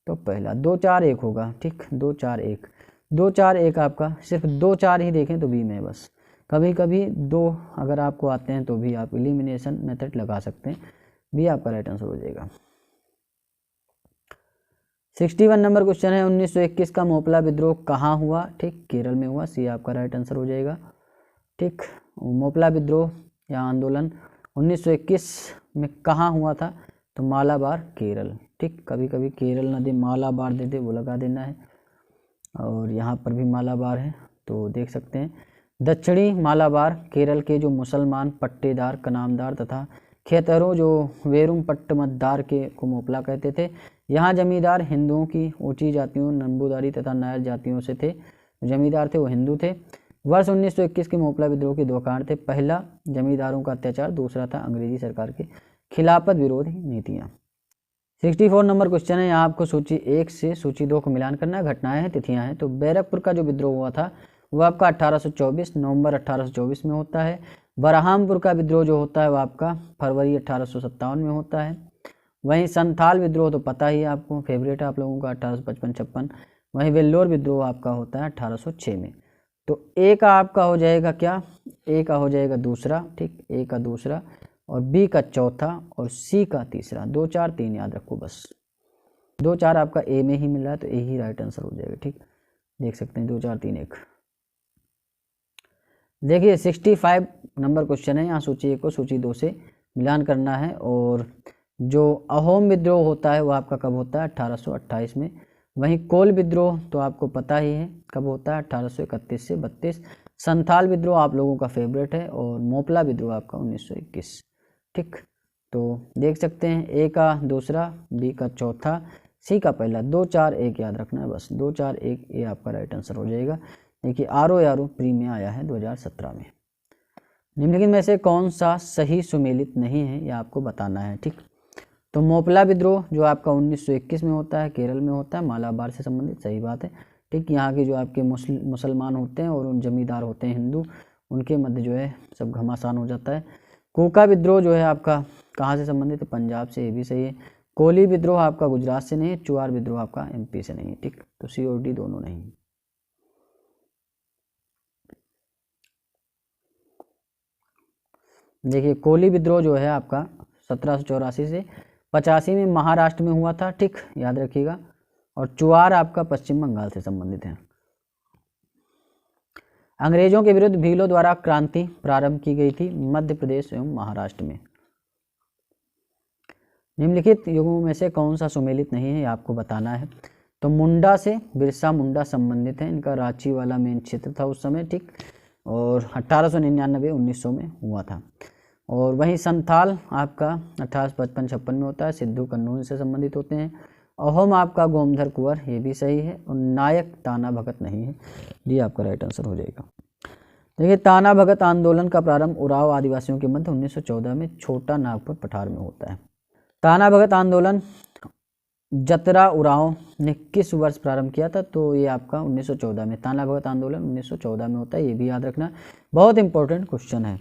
तो पहला। 2, 4, 1 होगा। ठीक, 2, 4, 1, 2, 4, 1 आपका सिर्फ 2, 4 ही देखें तो बी में बस। कभी कभी 2 अगर आपको आते हैं तो भी आप एलिमिनेशन मेथड लगा सकते हैं, भी आपका राइट आंसर हो जाएगा। 61 नंबर क्वेश्चन है, 1921 का मोपला विद्रोह कहाँ हुआ। ठीक, केरल में हुआ, सी आपका राइट आंसर हो जाएगा। ठीक, मोपला विद्रोह या आंदोलन 1921 में कहाँ हुआ था, तो मालाबार, केरल। ठीक, कभी कभी केरल ना दे मालाबार दे दे, वो लगा देना है। और यहाँ पर भी मालाबार है तो देख सकते हैं। दक्षिणी मालाबार केरल के जो मुसलमान पट्टेदार, कनामदार तथा खेतरों जो वेरुमपट्टमदार के को मोपला कहते थे। यहाँ जमींदार हिंदुओं की ऊंची जातियों, नंबूदारी तथा नायर जातियों से थे। जमींदार थे वो हिंदू थे। वर्ष 1921 के मोपला विद्रोह के 2 कारण थे। पहला जमींदारों का अत्याचार, दूसरा था अंग्रेजी सरकार के खिलाफत विरोधी नीतियाँ। 64 नंबर क्वेश्चन है, यहाँ आपको सूची 1 से सूची 2 को मिलान करना है। घटनाएं हैं, तिथियां हैं। तो बैरकपुर का जो विद्रोह हुआ था वो आपका 1824 नवंबर 1824 में होता है। बरहामपुर का विद्रोह जो होता है वो आपका फरवरी 1857 में होता है। वहीं संथाल विद्रोह तो पता ही है आपको, फेवरेट है आप लोगों का, 1855-56। वहीं वेल्लोर विद्रोह आपका होता है 1806 में। तो ए का आपका हो जाएगा क्या, ए का हो जाएगा दूसरा, ठीक, ए का दूसरा और बी का चौथा और सी का तीसरा। 2 4 3 याद रखो बस, 2 4 आपका ए में ही मिल रहा है तो ए ही राइट आंसर हो जाएगा। ठीक, देख सकते हैं 2 4 3 1। देखिए 65 नंबर क्वेश्चन है। यहाँ सूची 1 को सूची 2 से मिलान करना है। और जो अहोम विद्रोह होता है वो आपका कब होता है, 1828 में। वहीं कोल विद्रोह तो आपको पता ही है कब होता है, 1831 से 32। संथाल विद्रोह आप लोगों का फेवरेट है। और मोपला विद्रोह आपका 1921। ठीक, तो देख सकते हैं ए का दूसरा, बी का चौथा, सी का पहला। 2 4 1 याद रखना है बस, 2 4 1 ये आपका राइट आंसर हो जाएगा। देखिए आरओ प्री में आया है 2017 में। निम्नलिखित में से कौन सा सही सुमेलित नहीं है, यह आपको बताना है। ठीक, तो मोपला विद्रोह जो आपका 1921 में होता है, केरल में होता है, मालाबार से संबंधित, सही बात है। ठीक, यहाँ के जो आपके मुसलमान होते हैं और उन जमींदार होते हैं हिंदू, उनके मध्य जो है सब घमासान हो जाता है। कोका विद्रोह जो है आपका कहाँ से संबंधित है, पंजाब से, ये भी सही है। कोली विद्रोह आपका गुजरात से नहीं है। चुआर विद्रोह आपका एमपी से नहीं है। ठीक, तो सी और डी दोनों नहीं। देखिए कोली विद्रोह जो है आपका 1784 से 85 में महाराष्ट्र में हुआ था। ठीक, याद रखिएगा। और चुआर आपका पश्चिम बंगाल से संबंधित है। अंग्रेजों के विरुद्ध भीलों द्वारा क्रांति प्रारंभ की गई थी मध्य प्रदेश एवं महाराष्ट्र में। निम्नलिखित युगों में से कौन सा सुमेलित नहीं है, आपको बताना है। तो मुंडा से बिरसा मुंडा संबंधित है। इनका रांची वाला मेन क्षेत्र था उस समय। ठीक, और 1899-1900 में हुआ था। और वहीं संथाल आपका 1855-56 में होता है, सिद्धू कन्नूर से संबंधित होते हैं। अहोम आपका गोमधर कुंवर, ये भी सही है। और नायक ताना भगत नहीं है, ये आपका राइट आंसर हो जाएगा। देखिए ताना भगत आंदोलन का प्रारंभ उराव आदिवासियों के मध्य 1914 में छोटा नागपुर पठार में होता है। ताना भगत आंदोलन जतरा उराव ने किस वर्ष प्रारंभ किया था, तो ये आपका 1914 में। ताना भगत आंदोलन 1914 में होता है, ये भी याद रखना, बहुत इंपॉर्टेंट क्वेश्चन है।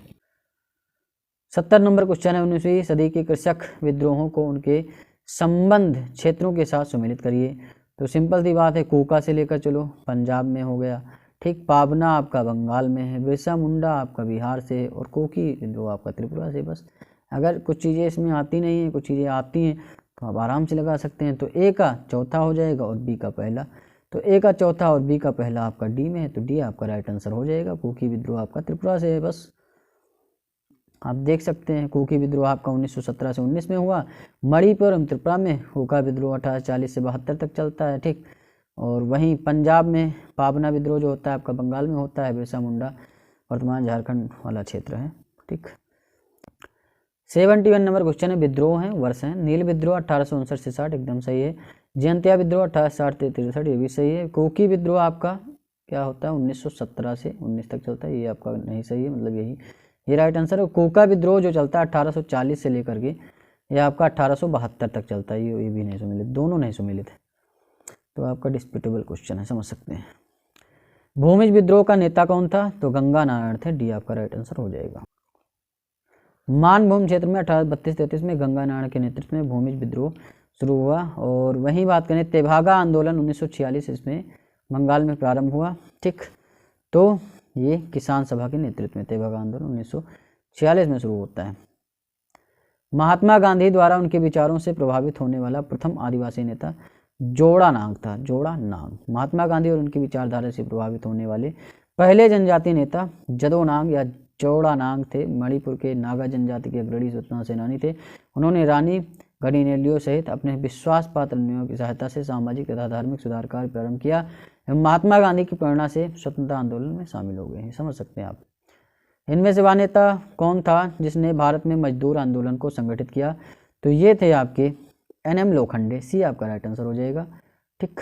70 नंबर क्वेश्चन है। 19वीं सदी के कृषक विद्रोहों को उनके संबंध क्षेत्रों के साथ सुमेलित करिए। तो सिंपल सी बात है, कोका से लेकर चलो, पंजाब में हो गया। ठीक, पाबना आपका बंगाल में है, बिरसा मुंडा आपका बिहार से, और कोकी विद्रोह आपका त्रिपुरा से। बस अगर कुछ चीज़ें इसमें आती नहीं हैं, कुछ चीज़ें आती हैं तो आप आराम से लगा सकते हैं। तो ए का चौथा हो जाएगा और बी का पहला। तो ए का चौथा और बी का पहला आपका डी में है, तो डी आपका राइट आंसर हो जाएगा। कोकी विद्रोह आपका त्रिपुरा से है। बस आप देख सकते हैं कोकी विद्रोह आपका 1917 से 19 में हुआ। मणिपुर एवं त्रिपुरा में कोका विद्रोह 1840 से 72 तक चलता है। ठीक, और वहीं पंजाब में पाबना विद्रोह जो होता है आपका बंगाल में होता है। बिरसा मुंडा वर्तमान झारखंड वाला क्षेत्र है। ठीक, 71 नंबर क्वेश्चन है। विद्रोह है, वर्ष है। नील विद्रोह 1859 से 60, एकदम सही है। जयंतिया विद्रोह 1860 से 63, ये भी सही है। कोकी विद्रोह आपका क्या होता है, 1917 से 19 तक चलता है, ये आपका नहीं सही है, मतलब यही ये राइट आंसर है। कोका विद्रोह जो चलता है 1840 से लेकर के ये आपका 1872 तक चलता है, ये भी नहीं सुमेलित, दोनों नहीं सुमेलित है। तो आपका डिस्प्यूटेबल क्वेश्चन है, समझ सकते हैं। भूमिज विद्रोह का नेता कौन था, तो गंगा नारायण थे, डी आपका राइट आंसर हो जाएगा। मानभूम क्षेत्र में 1832-33 में गंगा नारायण के नेतृत्व में भूमिज विद्रोह शुरू हुआ। और वहीं बात करें तेभागा आंदोलन 1946 इसमें बंगाल में प्रारंभ हुआ। ठीक, तो ये किसान सभा के नेतृत्व में तेभागा आंदोलन 1946 में शुरू होता है। महात्मा गांधी द्वारा उनके विचारों से प्रभावित होने वाला प्रथम आदिवासी नेता जोड़ा नांग था। जोड़ा नांग, महात्मा गांधी और उनकी विचारधारा से प्रभावित होने वाले पहले जनजातीय नेता जदो नांग या जोड़ा नांग थे। मणिपुर के नागा जनजाति के अग्रणी स्वतंत्रता सेनानी थे। उन्होंने रानी गणिनेलियो सहित अपने विश्वास पात्र अन्यों की सहायता से सामाजिक तथा धार्मिक सुधार कार्य प्रारंभ किया एवं महात्मा गांधी की प्रेरणा से स्वतंत्रता आंदोलन में शामिल हो गए हैं, समझ सकते हैं आप। इनमें से वह नेता कौन था जिसने भारत में मजदूर आंदोलन को संगठित किया, तो ये थे आपके NM लोखंडे, सी आपका राइट आंसर हो जाएगा। ठीक,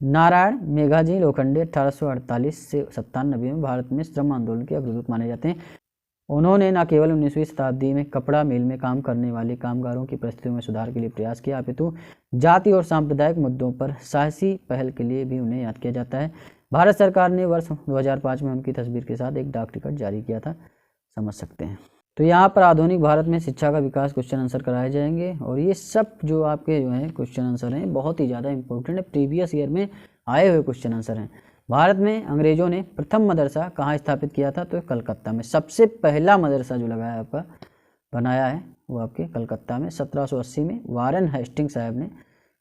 नारायण मेघाजी लोखंडे 1848 से 97 में भारत में श्रम आंदोलन के अग्रदूत माने जाते हैं। उन्होंने न केवल 19वीं शताब्दी में कपड़ा मिल में काम करने वाले कामगारों की परिस्थितियों में सुधार के लिए प्रयास किया, अपितु जाति और सांप्रदायिक मुद्दों पर साहसी पहल के लिए भी उन्हें याद किया जाता है। भारत सरकार ने वर्ष 2005 में उनकी तस्वीर के साथ एक डाक टिकट जारी किया था, समझ सकते हैं। तो यहाँ पर आधुनिक भारत में शिक्षा का विकास क्वेश्चन आंसर कराए जाएंगे, और ये सब जो आपके जो हैं क्वेश्चन आंसर हैं बहुत ही ज़्यादा इंपॉर्टेंट है, प्रीवियस ईयर में आए हुए क्वेश्चन आंसर हैं। भारत में अंग्रेजों ने प्रथम मदरसा कहाँ स्थापित किया था? तो कलकत्ता में। सबसे पहला मदरसा जो लगाया आपका बनाया है वो आपके कलकत्ता में 1780 में वारेन हेस्टिंग्स साहब ने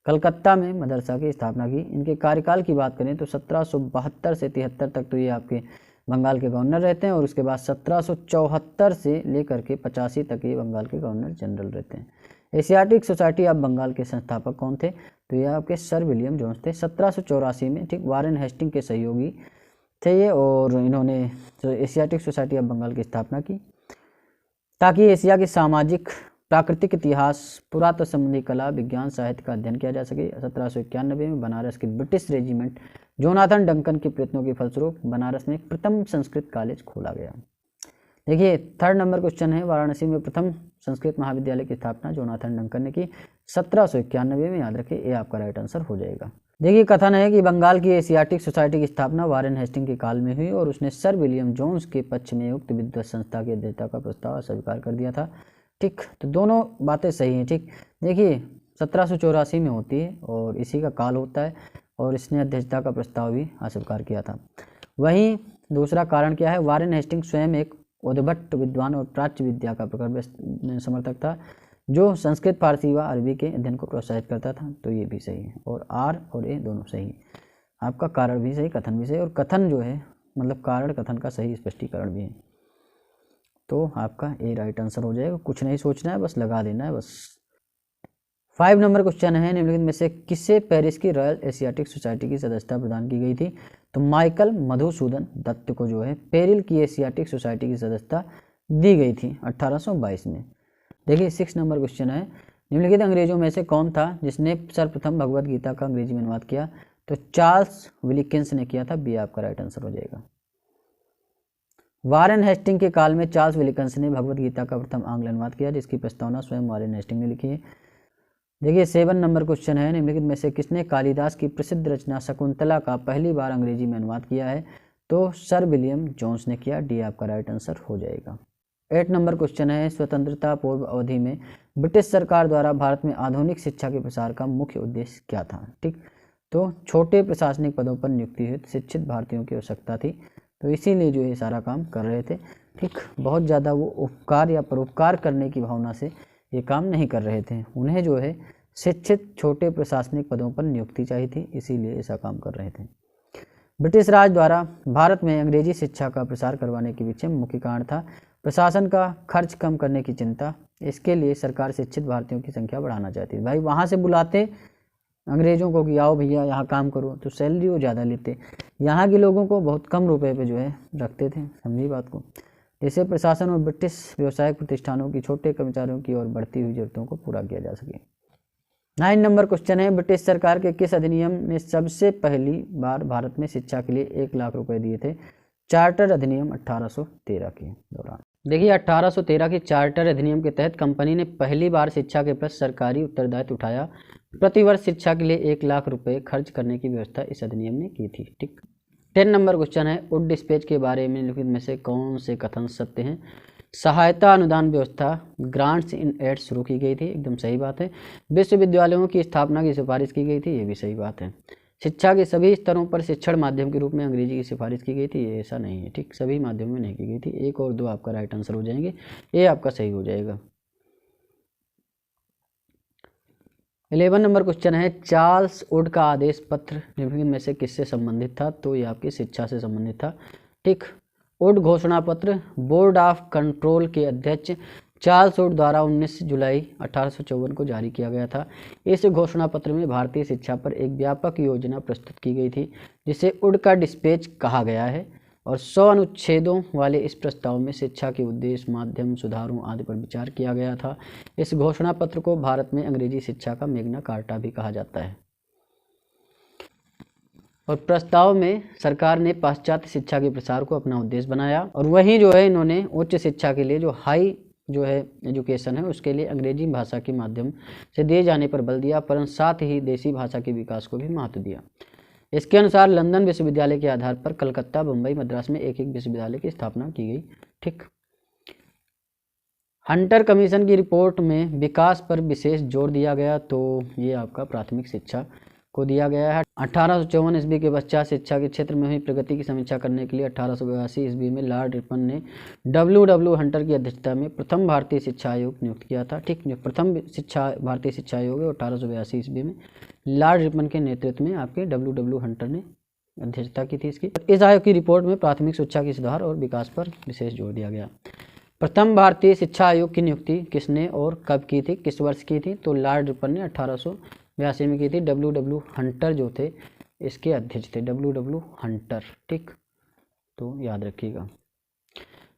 कलकत्ता में मदरसा की स्थापना की। इनके कार्यकाल की बात करें तो 1772 से 73 तक तो ये आपके बंगाल के गवर्नर रहते हैं, और उसके बाद 1774 से लेकर के 85 तक ये बंगाल के गवर्नर जनरल रहते हैं। एशियाटिक सोसाइटी ऑफ बंगाल के संस्थापक कौन थे? तो ये आपके सर विलियम जोन्स थे। 1784 में ठीक वारेन हेस्टिंग के सहयोगी थे ये, और इन्होंने एशियाटिक सोसाइटी ऑफ बंगाल की स्थापना की ताकि एशिया के सामाजिक, प्राकृतिक इतिहास, पुरातत्व संबंधी कला, विज्ञान, साहित्य का अध्ययन किया जा सके। 1791 में बनारस की ब्रिटिश रेजिमेंट जोनाथन डंकन के प्रयत्नों के फलस्वरूप बनारस में प्रथम संस्कृत कॉलेज खोला गया। देखिए 3rd नंबर क्वेश्चन है, वाराणसी में प्रथम संस्कृत महाविद्यालय की स्थापना जोनाथन डंकन ने की 1791 में। याद रखिए, ये आपका राइट आंसर हो जाएगा। देखिए कथन है कि बंगाल की एशियाटिक सोसाइटी की स्थापना वारेन हेस्टिंग के काल में हुई, और उसने सर विलियम जोन्स के पक्ष में उक्त विद्वत संस्था की अध्यक्षता का प्रस्ताव स्वीकार कर दिया था। ठीक, तो दोनों बातें सही हैं। ठीक, देखिए 1784 में होती है और इसी का काल होता है, और इसने अध्यक्षता का प्रस्ताव भी अस्वीकार किया था। वहीं दूसरा कारण क्या है? वारेन हेस्टिंग स्वयं एक उद्भट विद्वान और प्राच्य विद्या का प्रखर समर्थक था, जो संस्कृत, फारसी व अरबी के अध्ययन को प्रोत्साहित करता था। तो ये भी सही है, और आर और ए दोनों सही है। आपका कारण भी सही, कथन भी सही, और कथन जो है मतलब कारण कथन का सही स्पष्टीकरण भी है। तो आपका ए राइट आंसर हो जाएगा। कुछ नहीं सोचना है, बस लगा देना है बस। 5 नंबर क्वेश्चन है, निम्नलिखित में से किसे पेरिस की रॉयल एशियाटिक सोसाइटी की सदस्यता प्रदान की गई थी? तो माइकल मधुसूदन दत्त को जो है पेरिल की एशियाटिक सोसाइटी की सदस्यता दी गई थी 1822 में। देखिए 6 नंबर क्वेश्चन है, निम्नलिखित अंग्रेजों में से कौन था जिसने सर्वप्रथम भगवत गीता का अंग्रेजी में अनुवाद किया? तो चार्ल्स विलिकिंस ने किया था। बी आपका राइट आंसर हो जाएगा। वारेन हेस्टिंग के काल में चार्ल्स विलिकिंस ने भगवत गीता का प्रथम आंग्ल अनुवाद किया, जिसकी प्रस्तावना स्वयं वारेन हेस्टिंग ने लिखी है। देखिए 7 नंबर क्वेश्चन है, निम्नलिखित में से किसने कालिदास की प्रसिद्ध रचना शकुंतला का पहली बार अंग्रेजी में अनुवाद किया है? तो सर विलियम जोन्स ने किया। डी आपका राइट आंसर हो जाएगा। 8 नंबर क्वेश्चन है, स्वतंत्रता पूर्व अवधि में ब्रिटिश सरकार द्वारा भारत में आधुनिक शिक्षा के प्रसार का मुख्य उद्देश्य क्या था? ठीक, तो छोटे प्रशासनिक पदों पर नियुक्ति हेतु शिक्षित भारतीयों की आवश्यकता थी, तो इसीलिए जो ये सारा काम कर रहे थे। ठीक, बहुत ज़्यादा वो उपकार या परोपकार करने की भावना से ये काम नहीं कर रहे थे, उन्हें जो है शिक्षित छोटे प्रशासनिक पदों पर नियुक्ति चाहिए थी, इसीलिए ऐसा काम कर रहे थे। ब्रिटिश राज द्वारा भारत में अंग्रेजी शिक्षा का प्रसार करवाने के पीछे मुख्य कारण था प्रशासन का खर्च कम करने की चिंता। इसके लिए सरकार शिक्षित भारतीयों की संख्या बढ़ाना चाहती थी। भाई वहाँ से बुलाते अंग्रेजों को कि आओ भैया यहाँ काम करो, तो सैलरी वो ज़्यादा लेते, यहाँ के लोगों को बहुत कम रुपए पे जो है रखते थे। समझी बात को? जिससे प्रशासन और ब्रिटिश व्यावसायिक प्रतिष्ठानों की छोटे कर्मचारियों की और बढ़ती हुई जरूरतों को पूरा किया जा सके। 9 नंबर क्वेश्चन है, ब्रिटिश सरकार के किस अधिनियम ने सबसे पहली बार भारत में शिक्षा के लिए 1 लाख रुपए दिए थे? चार्टर अधिनियम 1813 के दौरान। देखिए 1813 के चार्टर अधिनियम के तहत कंपनी ने पहली बार शिक्षा के प्रति सरकारी उत्तरदायित्व उठाया। प्रतिवर्ष शिक्षा के लिए 1 लाख रुपए खर्च करने की व्यवस्था इस अधिनियम ने की थी। ठीक, 10 नंबर क्वेश्चन है, वुड डिस्पैच के बारे में निम्नलिखित में से कौन से कथन सत्य हैं? सहायता अनुदान व्यवस्था ग्रांट्स इन एड शुरू की गई थी, एकदम सही बात है। विश्वविद्यालयों की स्थापना की सिफारिश की गई थी, ये भी सही बात है। शिक्षा के सभी स्तरों पर शिक्षण माध्यम के रूप में अंग्रेजी की सिफारिश की गई थी, ये ऐसा नहीं है। ठीक, सभी माध्यमों में नहीं की गई थी। 1 और 2 आपका राइट आंसर हो जाएंगे, ये आपका सही हो जाएगा। 11 नंबर क्वेश्चन है, चार्ल्स वुड का आदेश पत्र निम्नलिखित में से किससे संबंधित था? तो ये आपकी शिक्षा से संबंधित था। ठीक, वुड घोषणा पत्र बोर्ड ऑफ कंट्रोल के अध्यक्ष चार्ल्स वुड द्वारा 19 जुलाई 1854 को जारी किया गया था। इस घोषणा पत्र में भारतीय शिक्षा पर एक व्यापक योजना प्रस्तुत की गई थी, जिसे वुड का डिस्पैच कहा गया है, और 100 अनुच्छेदों वाले इस प्रस्ताव में शिक्षा के उद्देश्य, माध्यम, सुधारों आदि पर विचार किया गया था। इस घोषणा पत्र को भारत में अंग्रेजी शिक्षा का मैग्ना कार्टा भी कहा जाता है। और प्रस्ताव में सरकार ने पाश्चात्य शिक्षा के प्रसार को अपना उद्देश्य बनाया, और वहीं जो है इन्होंने उच्च शिक्षा के लिए जो हाई जो है एजुकेशन है उसके लिए अंग्रेजी भाषा के माध्यम से दिए जाने पर बल दिया, परंतु साथ ही देसी भाषा के विकास को भी महत्व दिया। इसके अनुसार लंदन विश्वविद्यालय के आधार पर कलकत्ता, बम्बई, मद्रास में एक एक विश्वविद्यालय की स्थापना की गई। ठीक। हंटर कमीशन की रिपोर्ट में विकास पर विशेष जोर दिया गया, तो ये आपका प्राथमिक शिक्षा को दिया गया है। 1854 ईस्वी के पश्चात शिक्षा के क्षेत्र में हुई प्रगति की समीक्षा करने के लिए 1882 ईस्वी में लॉर्ड रिपन ने W हंटर की अध्यक्षता में प्रथम भारतीय शिक्षा आयोग नियुक्त किया था। ठीक। जो प्रथम भारतीय शिक्षा आयोग है 1882 ईस्वी में लॉर्ड रिपन के नेतृत्व में आपके W हंटर ने अध्यक्षता की थी इसकी। इस आयोग की रिपोर्ट में प्राथमिक शिक्षा के सुधार और विकास पर विशेष जोर दिया गया। प्रथम भारतीय शिक्षा आयोग की नियुक्ति किसने और कब की थी, किस वर्ष की थी, तो लॉर्ड रिपन ने 1882 में की थी। W हंटर जो थे इसके अध्यक्ष थे, W हंटर। ठीक, तो याद रखिएगा।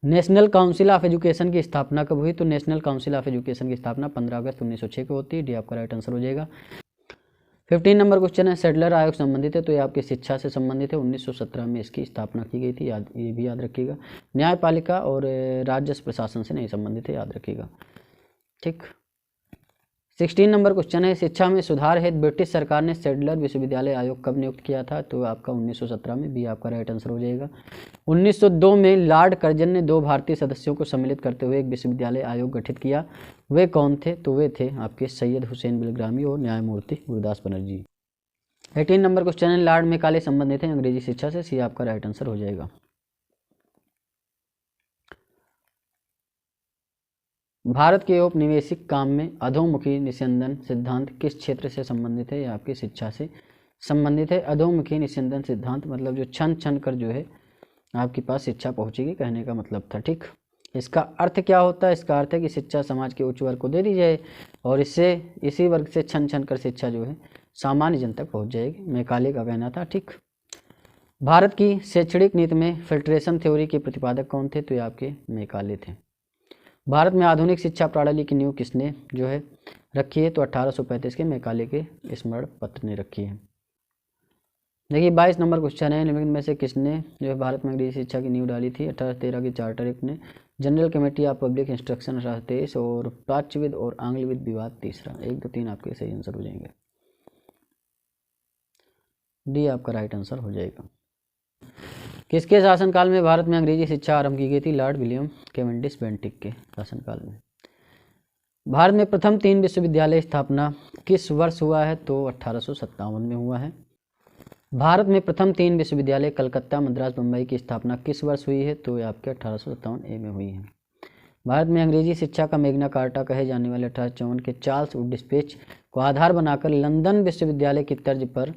नेशनल काउंसिल ऑफ एजुकेशन की स्थापना कब हुई, तो नेशनल काउंसिल ऑफ एजुकेशन की स्थापना 15 अगस्त 1906 को होती है। डी आपका राइट आंसर हो जाएगा। 15 नंबर क्वेश्चन है, सेडलर आयोग संबंधित है, तो ये आपकी शिक्षा से संबंधित है। 1917 में इसकी स्थापना की गई थी, ये भी याद रखिएगा। न्यायपालिका और राजस्व प्रशासन से नहीं संबंधित है, याद रखिएगा। ठीक। 16 नंबर क्वेश्चन है, शिक्षा में सुधार हेतु ब्रिटिश सरकार ने सेडलर विश्वविद्यालय आयोग कब नियुक्त किया था, तो आपका 1917 में, बी आपका राइट आंसर हो जाएगा। 1902 में लॉर्ड कर्जन ने 2 भारतीय सदस्यों को सम्मिलित करते हुए एक विश्वविद्यालय आयोग गठित किया। वे कौन थे, तो वे थे आपके सैयद हुसैन बिलग्रामी और न्यायमूर्ति गुरदास बनर्जी। 18 नंबर क्वेश्चन है, लॉर्ड मैकाले संबंधित है अंग्रेजी शिक्षा से, सी आपका राइट आंसर हो जाएगा। भारत के औपनिवेशिक काम में अधोमुखी निस्यंदन सिद्धांत किस क्षेत्र से संबंधित है, या आपकी शिक्षा से संबंधित है। अधोमुखी निस्यंदन सिद्धांत मतलब जो छन छन कर जो है आपके पास शिक्षा पहुंचेगी, कहने का मतलब था। ठीक। इसका अर्थ क्या होता है, इसका अर्थ है कि शिक्षा समाज के उच्च वर्ग को दे दी जाए और इससे इसी वर्ग से छन छन कर शिक्षा जो है सामान्य जन तक पहुँच जाएगी, मैकाले का कहना था। ठीक। भारत की शैक्षणिक नीति में फिल्ट्रेशन थ्योरी के प्रतिपादक कौन थे, तो ये आपके मैकाले थे। भारत में आधुनिक शिक्षा प्रणाली की नींव किसने जो है रखी है, तो 1835 के मैकाले के स्मरण पत्र ने रखी है। देखिए 22 नंबर क्वेश्चन है, निम्नलिखित में से किसने जो है भारत में अंग्रेजी शिक्षा की नींव डाली थी। 1813 की चार्टर एक्ट ने, general committee of public instruction 1823 और प्राच्यविद और आंग्लविद विवाद तीसरा। 1, 2, 3 आपके सही आंसर हो जाएंगे। डी आपका राइट आंसर हो जाएगा। किसके शासनकाल में भारत में अंग्रेजी शिक्षा आरंभ की गई थी, लॉर्ड विलियम कैवेंडिश बेंटिक के शासनकाल में। भारत में प्रथम 3 विश्वविद्यालय स्थापना किस वर्ष हुआ है, तो 1857 में हुआ है। भारत में प्रथम 3 विश्वविद्यालय कलकत्ता, मद्रास, बम्बई की स्थापना किस वर्ष हुई है, तो ये आपके 1857 ए में हुई है। भारत में अंग्रेजी शिक्षा का मैग्ना कार्टा कहे जाने वाले 1854 के चार्ल्स वुड डिस्पैच को आधार बनाकर लंदन विश्वविद्यालय की तर्ज पर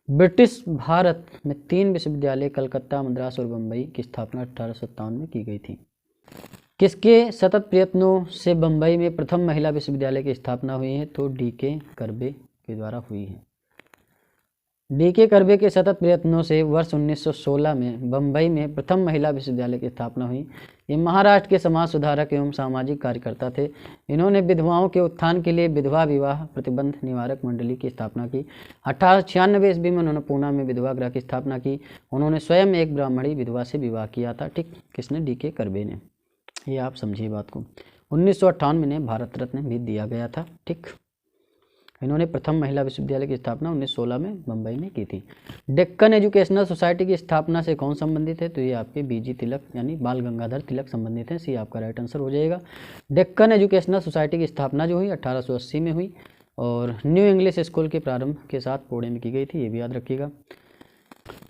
ब्रिटिश भारत में 3 विश्वविद्यालय कलकत्ता, मद्रास और बम्बई की स्थापना 1857 में की गई थी। किसके सतत प्रयत्नों से बम्बई में प्रथम महिला विश्वविद्यालय की स्थापना हुई है, तो D.K. कर्बे के द्वारा हुई है। D.K. कर्बे के सतत प्रयत्नों से वर्ष 1916 में बम्बई में प्रथम महिला विश्वविद्यालय की स्थापना हुई। ये महाराष्ट्र के समाज सुधारक एवं सामाजिक कार्यकर्ता थे। इन्होंने विधवाओं के उत्थान के लिए विधवा विवाह प्रतिबंध निवारक मंडली की स्थापना की। 1896 ईस्वी में उन्होंने पूना में विधवा गृह की स्थापना की। उन्होंने स्वयं एक ब्राह्मणी विधवा से विवाह किया था। ठीक, किसने, D.K. कर्बे ने। ये आप समझिए बात को। 1998 में भारत रत्न भी दिया गया था। ठीक, इन्होंने प्रथम महिला विश्वविद्यालय की स्थापना 1916 में बम्बई में की थी। डेक्कन एजुकेशनल सोसाइटी की स्थापना से कौन संबंधित है, तो ये आपके B.G. तिलक यानी बाल गंगाधर तिलक संबंधित है। सी आपका राइट आंसर हो जाएगा। डेक्कन एजुकेशनल सोसाइटी की स्थापना जो हुई 1880 में हुई और न्यू इंग्लिश स्कूल के प्रारंभ के साथ पुणे में की गई थी, ये भी याद रखिएगा।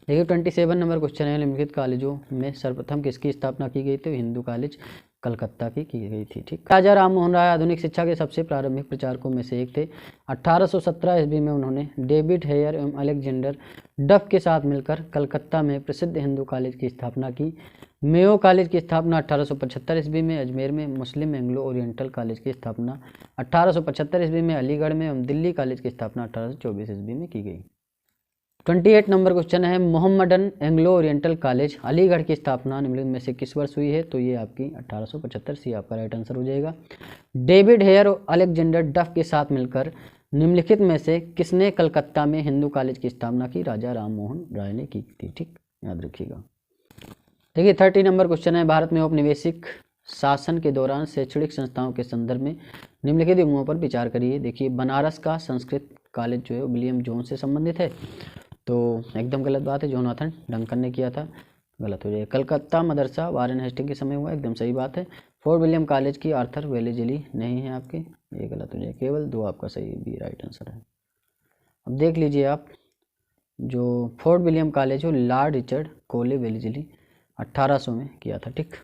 देखिए 27 नंबर क्वेश्चन है, निम्नलिखित कॉलेजों में सर्वप्रथम किसकी स्थापना की गई थी, हिंदू कॉलेज कलकत्ता की गई थी। ठीक, राजा राम मोहन राय आधुनिक शिक्षा के सबसे प्रारंभिक प्रचारकों में से एक थे। 1817 ईस्वी में उन्होंने डेविड हेयर एवं अलेक्जेंडर डफ के साथ मिलकर कलकत्ता में प्रसिद्ध हिंदू कॉलेज की स्थापना की। मेयो कॉलेज की स्थापना 1875 ईस्वी में, अजमेर में मुस्लिम एंग्लो ओरिएंटल कॉलेज की स्थापना 1875 ईस्वी में, अलीगढ़ में एवं दिल्ली कॉलेज की स्थापना 1824 ईस्वी में की गई। 28 नंबर क्वेश्चन है, Mohammedan Anglo oriental college Aligarh की स्थापना निम्नलिखित में से किस वर्ष हुई है, तो ये आपकी 1875। सी आपका राइट आंसर हो जाएगा। डेविड हेयर और अलेक्जेंडर डफ के साथ मिलकर निम्नलिखित में से किसने कलकत्ता में हिंदू कॉलेज की स्थापना की, राजा राम मोहन राय ने की थी। ठीक, याद रखिएगा। देखिए 30 नंबर क्वेश्चन है, भारत में औपनिवेशिक शासन के दौरान शैक्षणिक संस्थाओं के संदर्भ में निम्नलिखित युग्मों पर विचार करिए। देखिए बनारस का संस्कृत कॉलेज जो है विलियम जोन्स से संबंधित है। तो एकदम गलत बात है, जोनाथन डंकन ने किया था, गलत हो जाएगा। कलकत्ता मदरसा वारेन हेस्टिंग के समय हुआ, एकदम सही बात है। फोर्ट विलियम कॉलेज की आर्थर वेलेजली नहीं है आपके, ये गलत हो जाएगा। केवल 2 आपका सही भी राइट आंसर है। अब देख लीजिए आप, जो फोर्ट विलियम कॉलेज हो लॉर्ड रिचर्ड कोले वेलेजली 1800 में किया था, ठीक।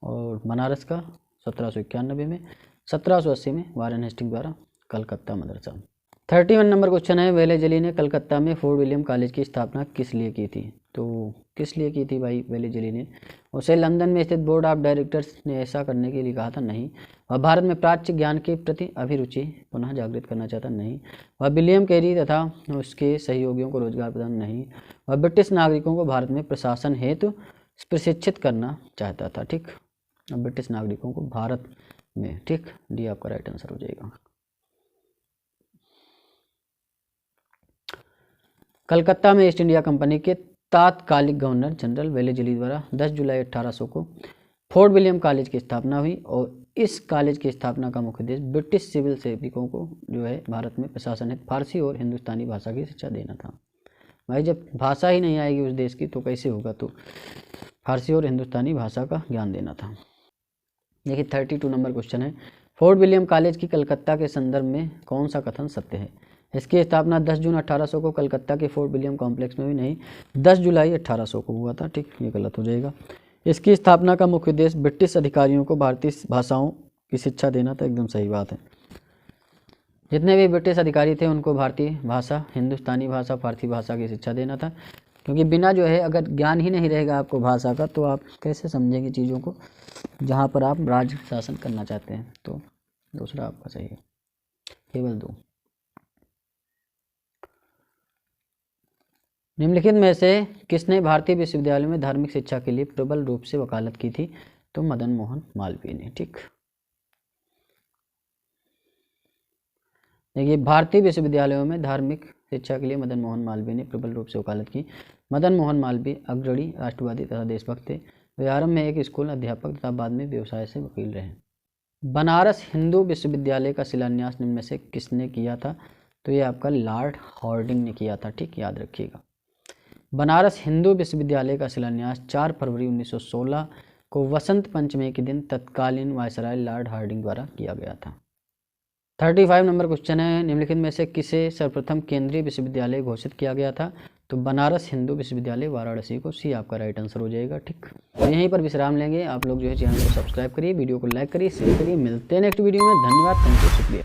और बनारस का 1791 में, 1780 में वारेन हेस्टिंग द्वारा कलकत्ता मदरसा। 31 नंबर क्वेश्चन है, वेलेजली ने कलकत्ता में फोर्ट विलियम कॉलेज की स्थापना किस लिए की थी? तो किस लिए की थी भाई वेलेजली ने? उसे लंदन में स्थित बोर्ड ऑफ डायरेक्टर्स ने ऐसा करने के लिए कहा था? नहीं। वह भारत में प्राच्य ज्ञान के प्रति अभिरुचि पुनः जागृत करना चाहता? नहीं। वह विलियम कैरी तथा उसके सहयोगियों को रोजगार प्रदान? नहीं। वह ब्रिटिश नागरिकों को भारत में प्रशासन हेतु प्रशिक्षित करना चाहता था, ठीक। ब्रिटिश नागरिकों को भारत में, ठीक। डी आपका राइट आंसर हो जाएगा। कलकत्ता में ईस्ट इंडिया कंपनी के तात्कालिक गवर्नर जनरल वेलेजली द्वारा 10 जुलाई 1800 को फोर्ट विलियम कॉलेज की स्थापना हुई और इस कॉलेज की स्थापना का मुख्य उद्देश्य ब्रिटिश सिविल सेवकों को जो है भारत में प्रशासन हेतु फारसी और हिंदुस्तानी भाषा की शिक्षा देना था। भाई जब भाषा ही नहीं आएगी उस देश की तो कैसे होगा, तो फारसी और हिंदुस्तानी भाषा का ज्ञान देना था। देखिए 32 नंबर क्वेश्चन है, फोर्ट विलियम कॉलेज की कलकत्ता के संदर्भ में कौन सा कथन सत्य है? इसकी स्थापना 10 जून 1800 को कलकत्ता के फोर्ट विलियम कॉम्प्लेक्स में हुई, नहीं 10 जुलाई 1800 को हुआ था, ठीक। ये गलत हो जाएगा। इसकी स्थापना का मुख्य उद्देश्य ब्रिटिश अधिकारियों को भारतीय भाषाओं की शिक्षा देना था, एकदम सही बात है। जितने भी ब्रिटिश अधिकारी थे उनको भारतीय भाषा, हिंदुस्तानी भाषा, फारसी भाषा की शिक्षा देना था, क्योंकि बिना जो है अगर ज्ञान ही नहीं रहेगा आपको भाषा का तो आप कैसे समझेंगे चीज़ों को जहाँ पर आप राज्य शासन करना चाहते हैं। तो दूसरा आपका सही है, केवल 2। निम्नलिखित में से किसने भारतीय विश्वविद्यालय में धार्मिक शिक्षा के लिए प्रबल रूप से वकालत की थी? तो मदन मोहन मालवीय ने, ठीक। देखिए भारतीय विश्वविद्यालयों में धार्मिक शिक्षा के लिए मदन मोहन मालवीय ने प्रबल रूप से वकालत की। मदन मोहन मालवीय अग्रणी राष्ट्रवादी तथा देशभक्त थे। वे आरंभ में एक स्कूल अध्यापक तथा बाद में व्यवसाय से वकील रहे। बनारस हिंदू विश्वविद्यालय का शिलान्यास निम्न में से किसने किया था? तो ये आपका लॉर्ड हार्डिंग ने किया था, ठीक, याद रखिएगा। बनारस हिंदू विश्वविद्यालय का शिलान्यास 4 फरवरी 1916 को वसंत पंचमी के दिन तत्कालीन वायसराय लॉर्ड हार्डिंग द्वारा किया गया था। 35 नंबर क्वेश्चन है, निम्नलिखित में से किसे सर्वप्रथम केंद्रीय विश्वविद्यालय घोषित किया गया था? तो बनारस हिंदू विश्वविद्यालय वाराणसी को, सी आपका राइट आंसर हो जाएगा, ठीक। तो यहीं पर विश्राम लेंगे। आप लोग जो है चैनल को सब्सक्राइब करिए, वीडियो को लाइक करिए, शेयर करिए। मिलते हैं नेक्स्ट वीडियो में। धन्यवाद, थैंक यू, शुक्रिया।